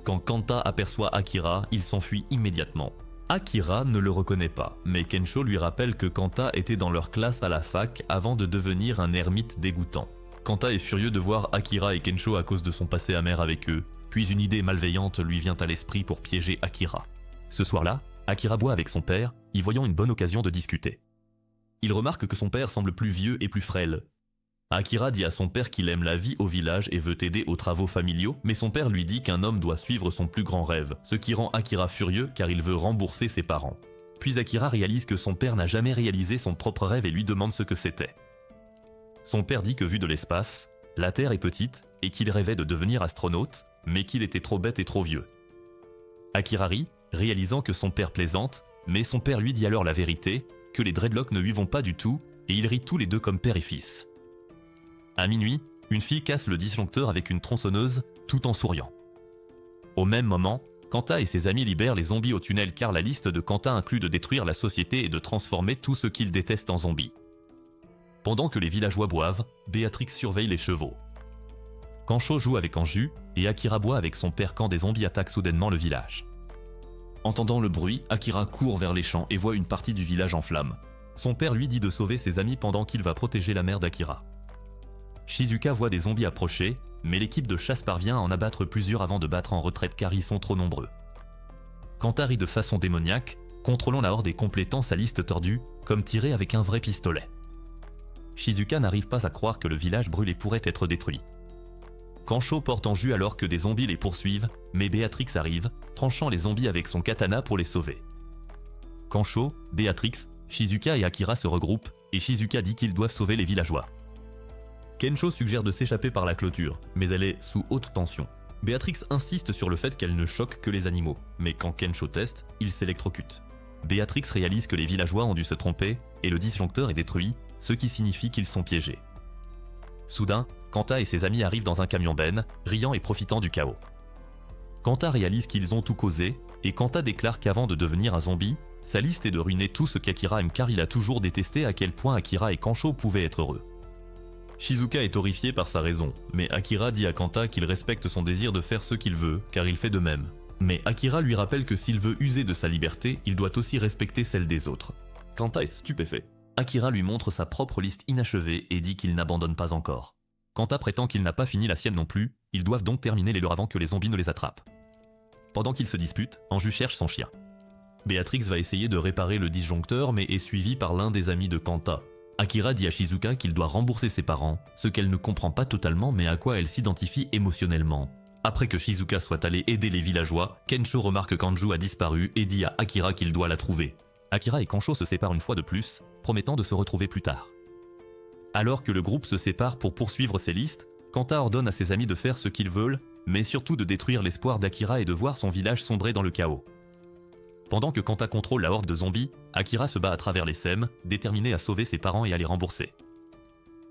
Quand Kanta aperçoit Akira, il s'enfuit immédiatement. Akira ne le reconnaît pas, mais Kensho lui rappelle que Kanta était dans leur classe à la fac avant de devenir un ermite dégoûtant. Kanta est furieux de voir Akira et Kensho à cause de son passé amer avec eux, puis une idée malveillante lui vient à l'esprit pour piéger Akira. Ce soir-là, Akira boit avec son père, y voyant une bonne occasion de discuter. Il remarque que son père semble plus vieux et plus frêle. Akira dit à son père qu'il aime la vie au village et veut aider aux travaux familiaux, mais son père lui dit qu'un homme doit suivre son plus grand rêve, ce qui rend Akira furieux car il veut rembourser ses parents. Puis Akira réalise que son père n'a jamais réalisé son propre rêve et lui demande ce que c'était. Son père dit que vu de l'espace, la Terre est petite et qu'il rêvait de devenir astronaute, mais qu'il était trop bête et trop vieux. Akira rit, réalisant que son père plaisante, mais son père lui dit alors la vérité, que les dreadlocks ne lui vont pas du tout, et ils rient tous les deux comme père et fils. À minuit, une fille casse le disjoncteur avec une tronçonneuse, tout en souriant. Au même moment, Kanta et ses amis libèrent les zombies au tunnel car la liste de Kanta inclut de détruire la société et de transformer tout ce qu'il déteste en zombies. Pendant que les villageois boivent, Béatrix surveille les chevaux. Kensho joue avec Anju, et Akira boit avec son père quand des zombies attaquent soudainement le village. Entendant le bruit, Akira court vers les champs et voit une partie du village en flammes. Son père lui dit de sauver ses amis pendant qu'il va protéger la mère d'Akira. Shizuka voit des zombies approcher, mais l'équipe de chasse parvient à en abattre plusieurs avant de battre en retraite car ils sont trop nombreux. Kanta rit de façon démoniaque, contrôlant la horde et complétant sa liste tordue, comme tirer avec un vrai pistolet. Shizuka n'arrive pas à croire que le village brûlé pourrait être détruit. Kensho porte Anju alors que des zombies les poursuivent, mais Béatrix arrive, tranchant les zombies avec son katana pour les sauver. Kensho, Béatrix, Shizuka et Akira se regroupent, et Shizuka dit qu'ils doivent sauver les villageois. Kensho suggère de s'échapper par la clôture, mais elle est sous haute tension. Béatrix insiste sur le fait qu'elle ne choque que les animaux, mais quand Kensho teste, il s'électrocute. Béatrix réalise que les villageois ont dû se tromper, et le disjoncteur est détruit, ce qui signifie qu'ils sont piégés. Soudain, Kanta et ses amis arrivent dans un camion-benne, riant et profitant du chaos. Kanta réalise qu'ils ont tout causé, et Kanta déclare qu'avant de devenir un zombie, sa liste est de ruiner tout ce qu'Akira aime car il a toujours détesté à quel point Akira et Kensho pouvaient être heureux. Shizuka est horrifié par sa raison, mais Akira dit à Kanta qu'il respecte son désir de faire ce qu'il veut, car il fait de même. Mais Akira lui rappelle que s'il veut user de sa liberté, il doit aussi respecter celle des autres. Kanta est stupéfait. Akira lui montre sa propre liste inachevée et dit qu'il n'abandonne pas encore. Kanta prétend qu'il n'a pas fini la sienne non plus, ils doivent donc terminer les leurs avant que les zombies ne les attrapent. Pendant qu'ils se disputent, Anju cherche son chien. Béatrix va essayer de réparer le disjoncteur mais est suivie par l'un des amis de Kanta. Akira dit à Shizuka qu'il doit rembourser ses parents, ce qu'elle ne comprend pas totalement mais à quoi elle s'identifie émotionnellement. Après que Shizuka soit allé aider les villageois, Kensho remarque qu'Anju a disparu et dit à Akira qu'il doit la trouver. Akira et Kensho se séparent une fois de plus, promettant de se retrouver plus tard. Alors que le groupe se sépare pour poursuivre ses listes, Kanta ordonne à ses amis de faire ce qu'ils veulent, mais surtout de détruire l'espoir d'Akira et de voir son village sombrer dans le chaos. Pendant que Kanta contrôle la horde de zombies, Akira se bat à travers les SEM, déterminé à sauver ses parents et à les rembourser.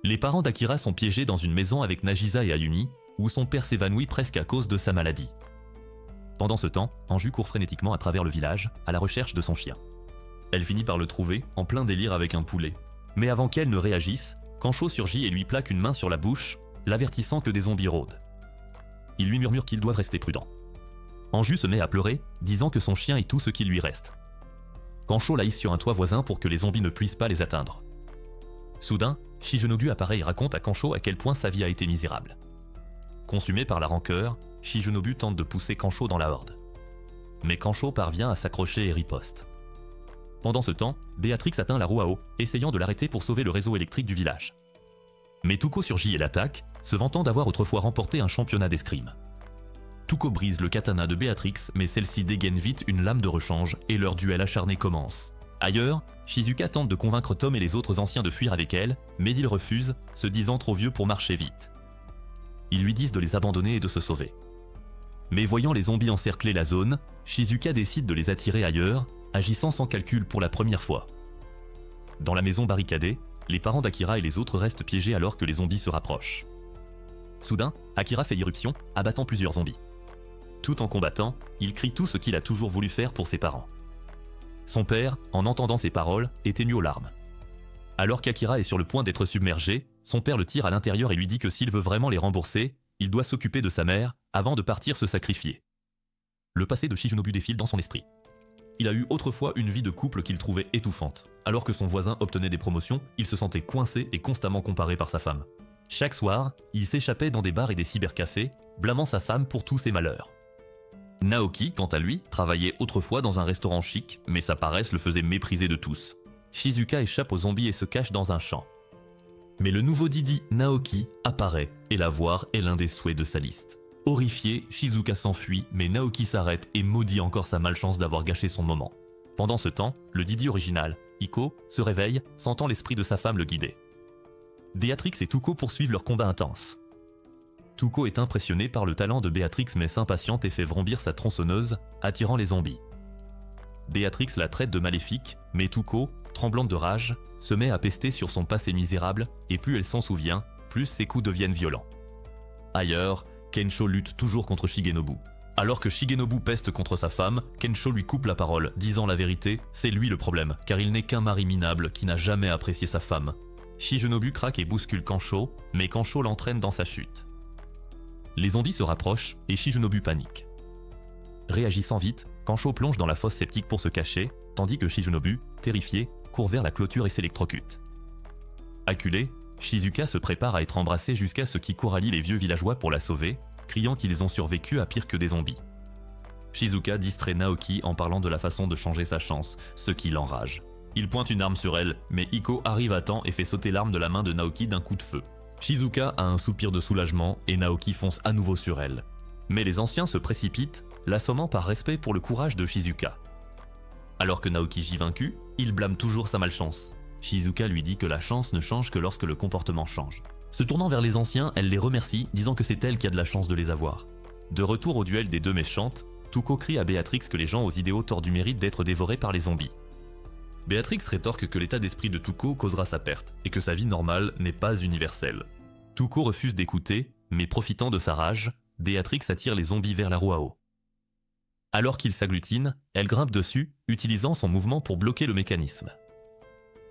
Les parents d'Akira sont piégés dans une maison avec Nagisa et Ayumi, où son père s'évanouit presque à cause de sa maladie. Pendant ce temps, Anju court frénétiquement à travers le village, à la recherche de son chien. Elle finit par le trouver, en plein délire avec un poulet. Mais avant qu'elle ne réagisse, Kensho surgit et lui plaque une main sur la bouche, l'avertissant que des zombies rôdent. Il lui murmure qu'ils doivent rester prudents. Anju se met à pleurer, disant que son chien est tout ce qui lui reste. Kensho la hisse sur un toit voisin pour que les zombies ne puissent pas les atteindre. Soudain, Shizunogyu apparaît et raconte à Kensho à quel point sa vie a été misérable. Consumé par la rancœur, Shizunogyu tente de pousser Kensho dans la horde. Mais Kensho parvient à s'accrocher et riposte. Pendant ce temps, Béatrix atteint la roue à eau, essayant de l'arrêter pour sauver le réseau électrique du village. Mais Tuko surgit et l'attaque, se vantant d'avoir autrefois remporté un championnat d'escrime. Tuko brise le katana de Béatrix, mais celle-ci dégaine vite une lame de rechange et leur duel acharné commence. Ailleurs, Shizuka tente de convaincre Tom et les autres anciens de fuir avec elle, mais ils refusent, se disant trop vieux pour marcher vite. Ils lui disent de les abandonner et de se sauver. Mais voyant les zombies encercler la zone, Shizuka décide de les attirer ailleurs, agissant sans calcul pour la première fois. Dans la maison barricadée, les parents d'Akira et les autres restent piégés alors que les zombies se rapprochent. Soudain, Akira fait irruption, abattant plusieurs zombies. Tout en combattant, il crie tout ce qu'il a toujours voulu faire pour ses parents. Son père, en entendant ces paroles, est ému aux larmes. Alors qu'Akira est sur le point d'être submergé, son père le tire à l'intérieur et lui dit que s'il veut vraiment les rembourser, il doit s'occuper de sa mère avant de partir se sacrifier. Le passé de Shizunogyu défile dans son esprit. Il a eu autrefois une vie de couple qu'il trouvait étouffante. Alors que son voisin obtenait des promotions, il se sentait coincé et constamment comparé par sa femme. Chaque soir, il s'échappait dans des bars et des cybercafés, blâmant sa femme pour tous ses malheurs. Naoki, quant à lui, travaillait autrefois dans un restaurant chic, mais sa paresse le faisait mépriser de tous. Shizuka échappe aux zombies et se cache dans un champ. Mais le nouveau Didi, Naoki, apparaît, et la voir est l'un des souhaits de sa liste. Horrifié, Shizuka s'enfuit, mais Naoki s'arrête et maudit encore sa malchance d'avoir gâché son moment. Pendant ce temps, le Didi original, Iko, se réveille, sentant l'esprit de sa femme le guider. Béatrix et Tuko poursuivent leur combat intense. Tuko est impressionné par le talent de Béatrix mais s'impatiente et fait vrombir sa tronçonneuse, attirant les zombies. Béatrix la traite de maléfique, mais Tuko, tremblante de rage, se met à pester sur son passé misérable et plus elle s'en souvient, plus ses coups deviennent violents. Ailleurs, Kensho lutte toujours contre Shigenobu. Alors que Shigenobu peste contre sa femme, Kensho lui coupe la parole, disant la vérité, c'est lui le problème, car il n'est qu'un mari minable qui n'a jamais apprécié sa femme. Shigenobu craque et bouscule Kensho, mais Kensho l'entraîne dans sa chute. Les zombies se rapprochent et Shigenobu panique. Réagissant vite, Kensho plonge dans la fosse septique pour se cacher, tandis que Shigenobu, terrifié, court vers la clôture et s'électrocute. Acculé, Shizuka se prépare à être embrassé jusqu'à ce qu'il coralie les vieux villageois pour la sauver, criant qu'ils ont survécu à pire que des zombies. Shizuka distrait Naoki en parlant de la façon de changer sa chance, ce qui l'enrage. Il pointe une arme sur elle, mais Iko arrive à temps et fait sauter l'arme de la main de Naoki d'un coup de feu. Shizuka a un soupir de soulagement et Naoki fonce à nouveau sur elle. Mais les anciens se précipitent, l'assommant par respect pour le courage de Shizuka. Alors que Naoki gît vaincu, il blâme toujours sa malchance. Shizuka lui dit que la chance ne change que lorsque le comportement change. Se tournant vers les anciens, elle les remercie, disant que c'est elle qui a de la chance de les avoir. De retour au duel des deux méchantes, Tuko crie à Béatrix que les gens aux idéaux tordus méritent d'être dévorés par les zombies. Béatrix rétorque que l'état d'esprit de Tuko causera sa perte, et que sa vie normale n'est pas universelle. Tuko refuse d'écouter, mais profitant de sa rage, Béatrix attire les zombies vers la roue à eau. Alors qu'ils s'agglutinent, elle grimpe dessus, utilisant son mouvement pour bloquer le mécanisme.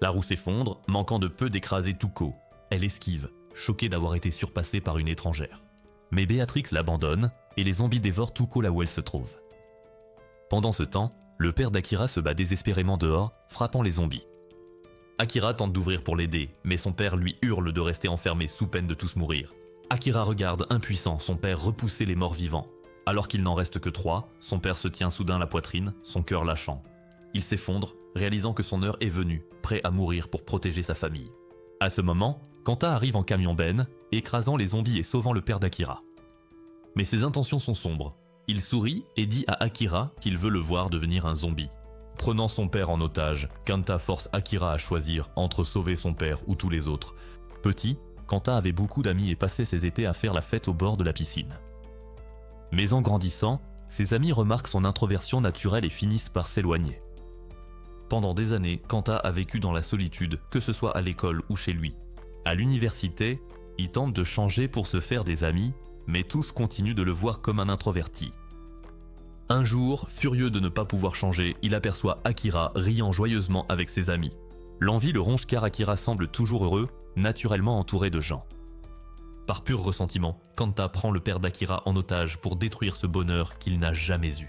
La roue s'effondre, manquant de peu d'écraser Tuko. Elle esquive, choquée d'avoir été surpassée par une étrangère. Mais Béatrix l'abandonne, et les zombies dévorent Tuko là où elle se trouve. Pendant ce temps, le père d'Akira se bat désespérément dehors, frappant les zombies. Akira tente d'ouvrir pour l'aider, mais son père lui hurle de rester enfermé sous peine de tous mourir. Akira regarde impuissant son père repousser les morts vivants. Alors qu'il n'en reste que 3, son père se tient soudain la poitrine, son cœur lâchant. Il s'effondre, réalisant que son heure est venue, prêt à mourir pour protéger sa famille. À ce moment, Kanta arrive en camion-benne, écrasant les zombies et sauvant le père d'Akira. Mais ses intentions sont sombres. Il sourit et dit à Akira qu'il veut le voir devenir un zombie. Prenant son père en otage, Kanta force Akira à choisir entre sauver son père ou tous les autres. Petit, Kanta avait beaucoup d'amis et passait ses étés à faire la fête au bord de la piscine. Mais en grandissant, ses amis remarquent son introversion naturelle et finissent par s'éloigner. Pendant des années, Kanta a vécu dans la solitude, que ce soit à l'école ou chez lui. À l'université, il tente de changer pour se faire des amis, mais tous continuent de le voir comme un introverti. Un jour, furieux de ne pas pouvoir changer, il aperçoit Akira riant joyeusement avec ses amis. L'envie le ronge car Akira semble toujours heureux, naturellement entouré de gens. Par pur ressentiment, Kanta prend le père d'Akira en otage pour détruire ce bonheur qu'il n'a jamais eu.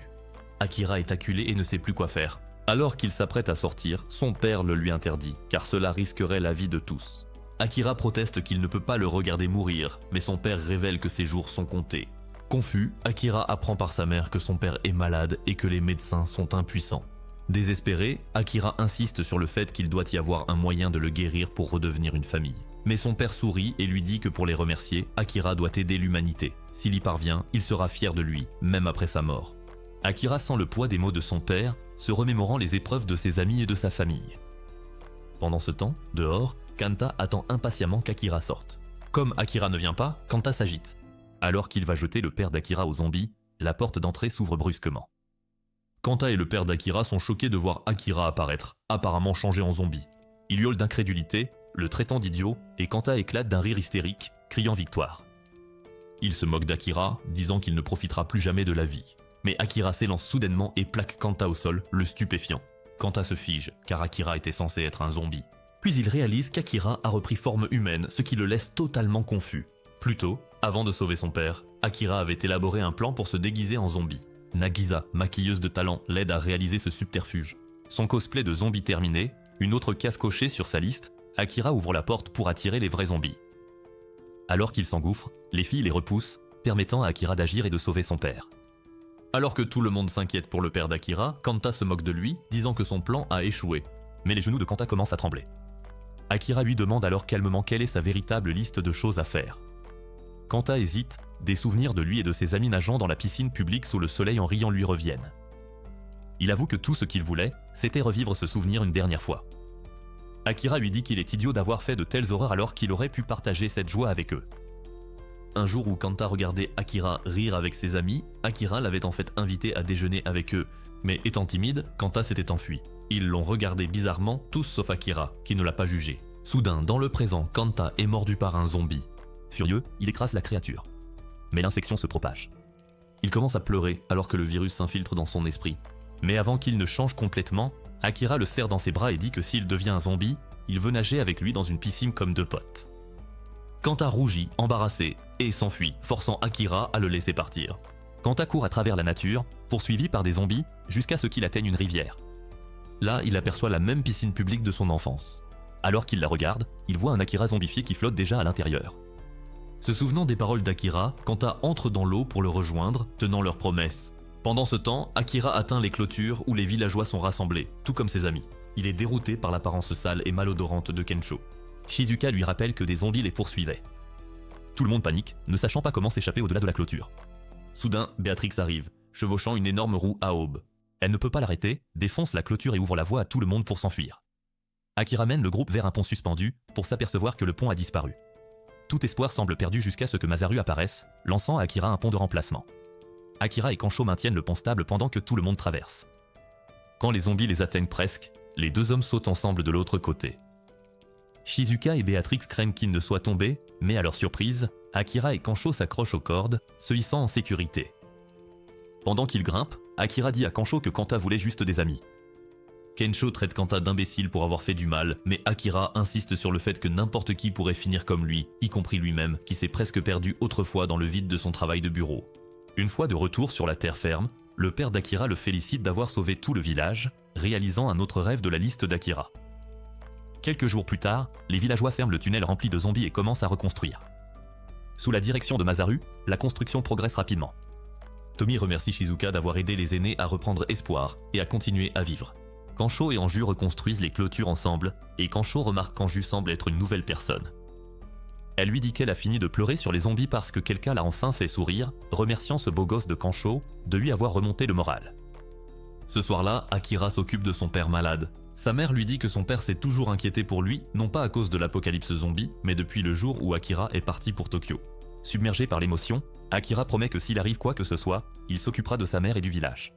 Akira est acculé et ne sait plus quoi faire. Alors qu'il s'apprête à sortir, son père le lui interdit, car cela risquerait la vie de tous. Akira proteste qu'il ne peut pas le regarder mourir, mais son père révèle que ses jours sont comptés. Confus, Akira apprend par sa mère que son père est malade et que les médecins sont impuissants. Désespéré, Akira insiste sur le fait qu'il doit y avoir un moyen de le guérir pour redevenir une famille. Mais son père sourit et lui dit que pour les remercier, Akira doit aider l'humanité. S'il y parvient, il sera fier de lui, même après sa mort. Akira sent le poids des mots de son père, se remémorant les épreuves de ses amis et de sa famille. Pendant ce temps, dehors, Kanta attend impatiemment qu'Akira sorte. Comme Akira ne vient pas, Kanta s'agite. Alors qu'il va jeter le père d'Akira aux zombies, la porte d'entrée s'ouvre brusquement. Kanta et le père d'Akira sont choqués de voir Akira apparaître, apparemment changé en zombie. Il hurle d'incrédulité, le traitant d'idiot, et Kanta éclate d'un rire hystérique, criant victoire. Il se moque d'Akira, disant qu'il ne profitera plus jamais de la vie. Mais Akira s'élance soudainement et plaque Kanta au sol, le stupéfiant. Kanta se fige, car Akira était censé être un zombie. Puis il réalise qu'Akira a repris forme humaine, ce qui le laisse totalement confus. Plus tôt, avant de sauver son père, Akira avait élaboré un plan pour se déguiser en zombie. Nagisa, maquilleuse de talent, l'aide à réaliser ce subterfuge. Son cosplay de zombie terminé, une autre case cochée sur sa liste, Akira ouvre la porte pour attirer les vrais zombies. Alors qu'il s'engouffre, les filles les repoussent, permettant à Akira d'agir et de sauver son père. Alors que tout le monde s'inquiète pour le père d'Akira, Kanta se moque de lui, disant que son plan a échoué. Mais les genoux de Kanta commencent à trembler. Akira lui demande alors calmement quelle est sa véritable liste de choses à faire. Kanta hésite, des souvenirs de lui et de ses amis nageant dans la piscine publique sous le soleil en riant lui reviennent. Il avoue que tout ce qu'il voulait, c'était revivre ce souvenir une dernière fois. Akira lui dit qu'il est idiot d'avoir fait de telles horreurs alors qu'il aurait pu partager cette joie avec eux. Un jour où Kanta regardait Akira rire avec ses amis, Akira l'avait en fait invité à déjeuner avec eux, mais étant timide, Kanta s'était enfui. Ils l'ont regardé bizarrement, tous sauf Akira, qui ne l'a pas jugé. Soudain, dans le présent, Kanta est mordu par un zombie. Furieux, il écrase la créature. Mais l'infection se propage. Il commence à pleurer alors que le virus s'infiltre dans son esprit. Mais avant qu'il ne change complètement, Akira le serre dans ses bras et dit que s'il devient un zombie, il veut nager avec lui dans une piscine comme deux potes. Kanta rougit, embarrassé, et s'enfuit, forçant Akira à le laisser partir. Kanta court à travers la nature, poursuivi par des zombies, jusqu'à ce qu'il atteigne une rivière. Là, il aperçoit la même piscine publique de son enfance. Alors qu'il la regarde, il voit un Akira zombifié qui flotte déjà à l'intérieur. Se souvenant des paroles d'Akira, Kanta entre dans l'eau pour le rejoindre, tenant leur promesse. Pendant ce temps, Akira atteint les clôtures où les villageois sont rassemblés, tout comme ses amis. Il est dérouté par l'apparence sale et malodorante de Kensho. Shizuka lui rappelle que des zombies les poursuivaient. Tout le monde panique, ne sachant pas comment s'échapper au-delà de la clôture. Soudain, Béatrix arrive, chevauchant une énorme roue à aube. Elle ne peut pas l'arrêter, défonce la clôture et ouvre la voie à tout le monde pour s'enfuir. Akira mène le groupe vers un pont suspendu, pour s'apercevoir que le pont a disparu. Tout espoir semble perdu jusqu'à ce que Masaru apparaisse, lançant à Akira un pont de remplacement. Akira et Kensho maintiennent le pont stable pendant que tout le monde traverse. Quand les zombies les atteignent presque, les deux hommes sautent ensemble de l'autre côté. Shizuka et Béatrix craignent qu'ils ne soient tombés, mais à leur surprise, Akira et Kensho s'accrochent aux cordes, se hissant en sécurité. Pendant qu'ils grimpent, Akira dit à Kensho que Kanta voulait juste des amis. Kensho traite Kanta d'imbécile pour avoir fait du mal, mais Akira insiste sur le fait que n'importe qui pourrait finir comme lui, y compris lui-même, qui s'est presque perdu autrefois dans le vide de son travail de bureau. Une fois de retour sur la terre ferme, le père d'Akira le félicite d'avoir sauvé tout le village, réalisant un autre rêve de la liste d'Akira. Quelques jours plus tard, les villageois ferment le tunnel rempli de zombies et commencent à reconstruire. Sous la direction de Masaru, la construction progresse rapidement. Tomi remercie Shizuka d'avoir aidé les aînés à reprendre espoir et à continuer à vivre. Kensho et Anju reconstruisent les clôtures ensemble, et Kensho remarque qu'Anju semble être une nouvelle personne. Elle lui dit qu'elle a fini de pleurer sur les zombies parce que quelqu'un l'a enfin fait sourire, remerciant ce beau gosse de Kensho de lui avoir remonté le moral. Ce soir-là, Akira s'occupe de son père malade. Sa mère lui dit que son père s'est toujours inquiété pour lui, non pas à cause de l'apocalypse zombie, mais depuis le jour où Akira est parti pour Tokyo. Submergé par l'émotion, Akira promet que s'il arrive quoi que ce soit, il s'occupera de sa mère et du village.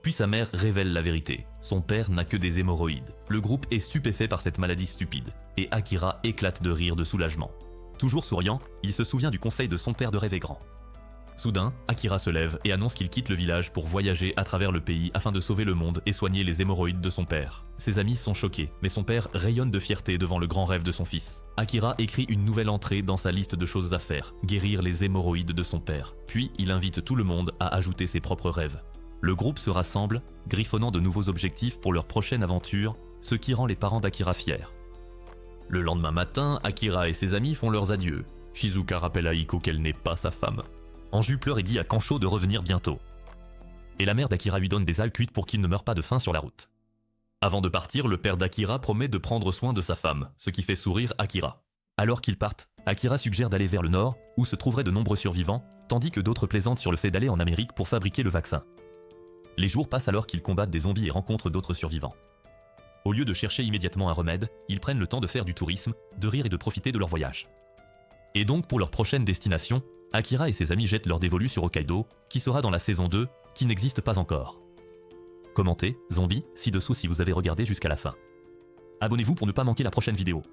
Puis sa mère révèle la vérité. Son père n'a que des hémorroïdes. Le groupe est stupéfait par cette maladie stupide, et Akira éclate de rire de soulagement. Toujours souriant, il se souvient du conseil de son père de rêver grand. Soudain, Akira se lève et annonce qu'il quitte le village pour voyager à travers le pays afin de sauver le monde et soigner les hémorroïdes de son père. Ses amis sont choqués, mais son père rayonne de fierté devant le grand rêve de son fils. Akira écrit une nouvelle entrée dans sa liste de choses à faire, guérir les hémorroïdes de son père. Puis il invite tout le monde à ajouter ses propres rêves. Le groupe se rassemble, griffonnant de nouveaux objectifs pour leur prochaine aventure, ce qui rend les parents d'Akira fiers. Le lendemain matin, Akira et ses amis font leurs adieux. Shizuka rappelle à Hiko qu'elle n'est pas sa femme. Anju pleure et dit à Kensho de revenir bientôt. Et la mère d'Akira lui donne des algues cuites pour qu'il ne meure pas de faim sur la route. Avant de partir, le père d'Akira promet de prendre soin de sa femme, ce qui fait sourire Akira. Alors qu'ils partent, Akira suggère d'aller vers le nord, où se trouveraient de nombreux survivants, tandis que d'autres plaisantent sur le fait d'aller en Amérique pour fabriquer le vaccin. Les jours passent alors qu'ils combattent des zombies et rencontrent d'autres survivants. Au lieu de chercher immédiatement un remède, ils prennent le temps de faire du tourisme, de rire et de profiter de leur voyage. Et donc pour leur prochaine destination, Akira et ses amis jettent leur dévolu sur Hokkaido, qui sera dans la saison 2, qui n'existe pas encore. Commentez, zombie, ci-dessous si vous avez regardé jusqu'à la fin. Abonnez-vous pour ne pas manquer la prochaine vidéo.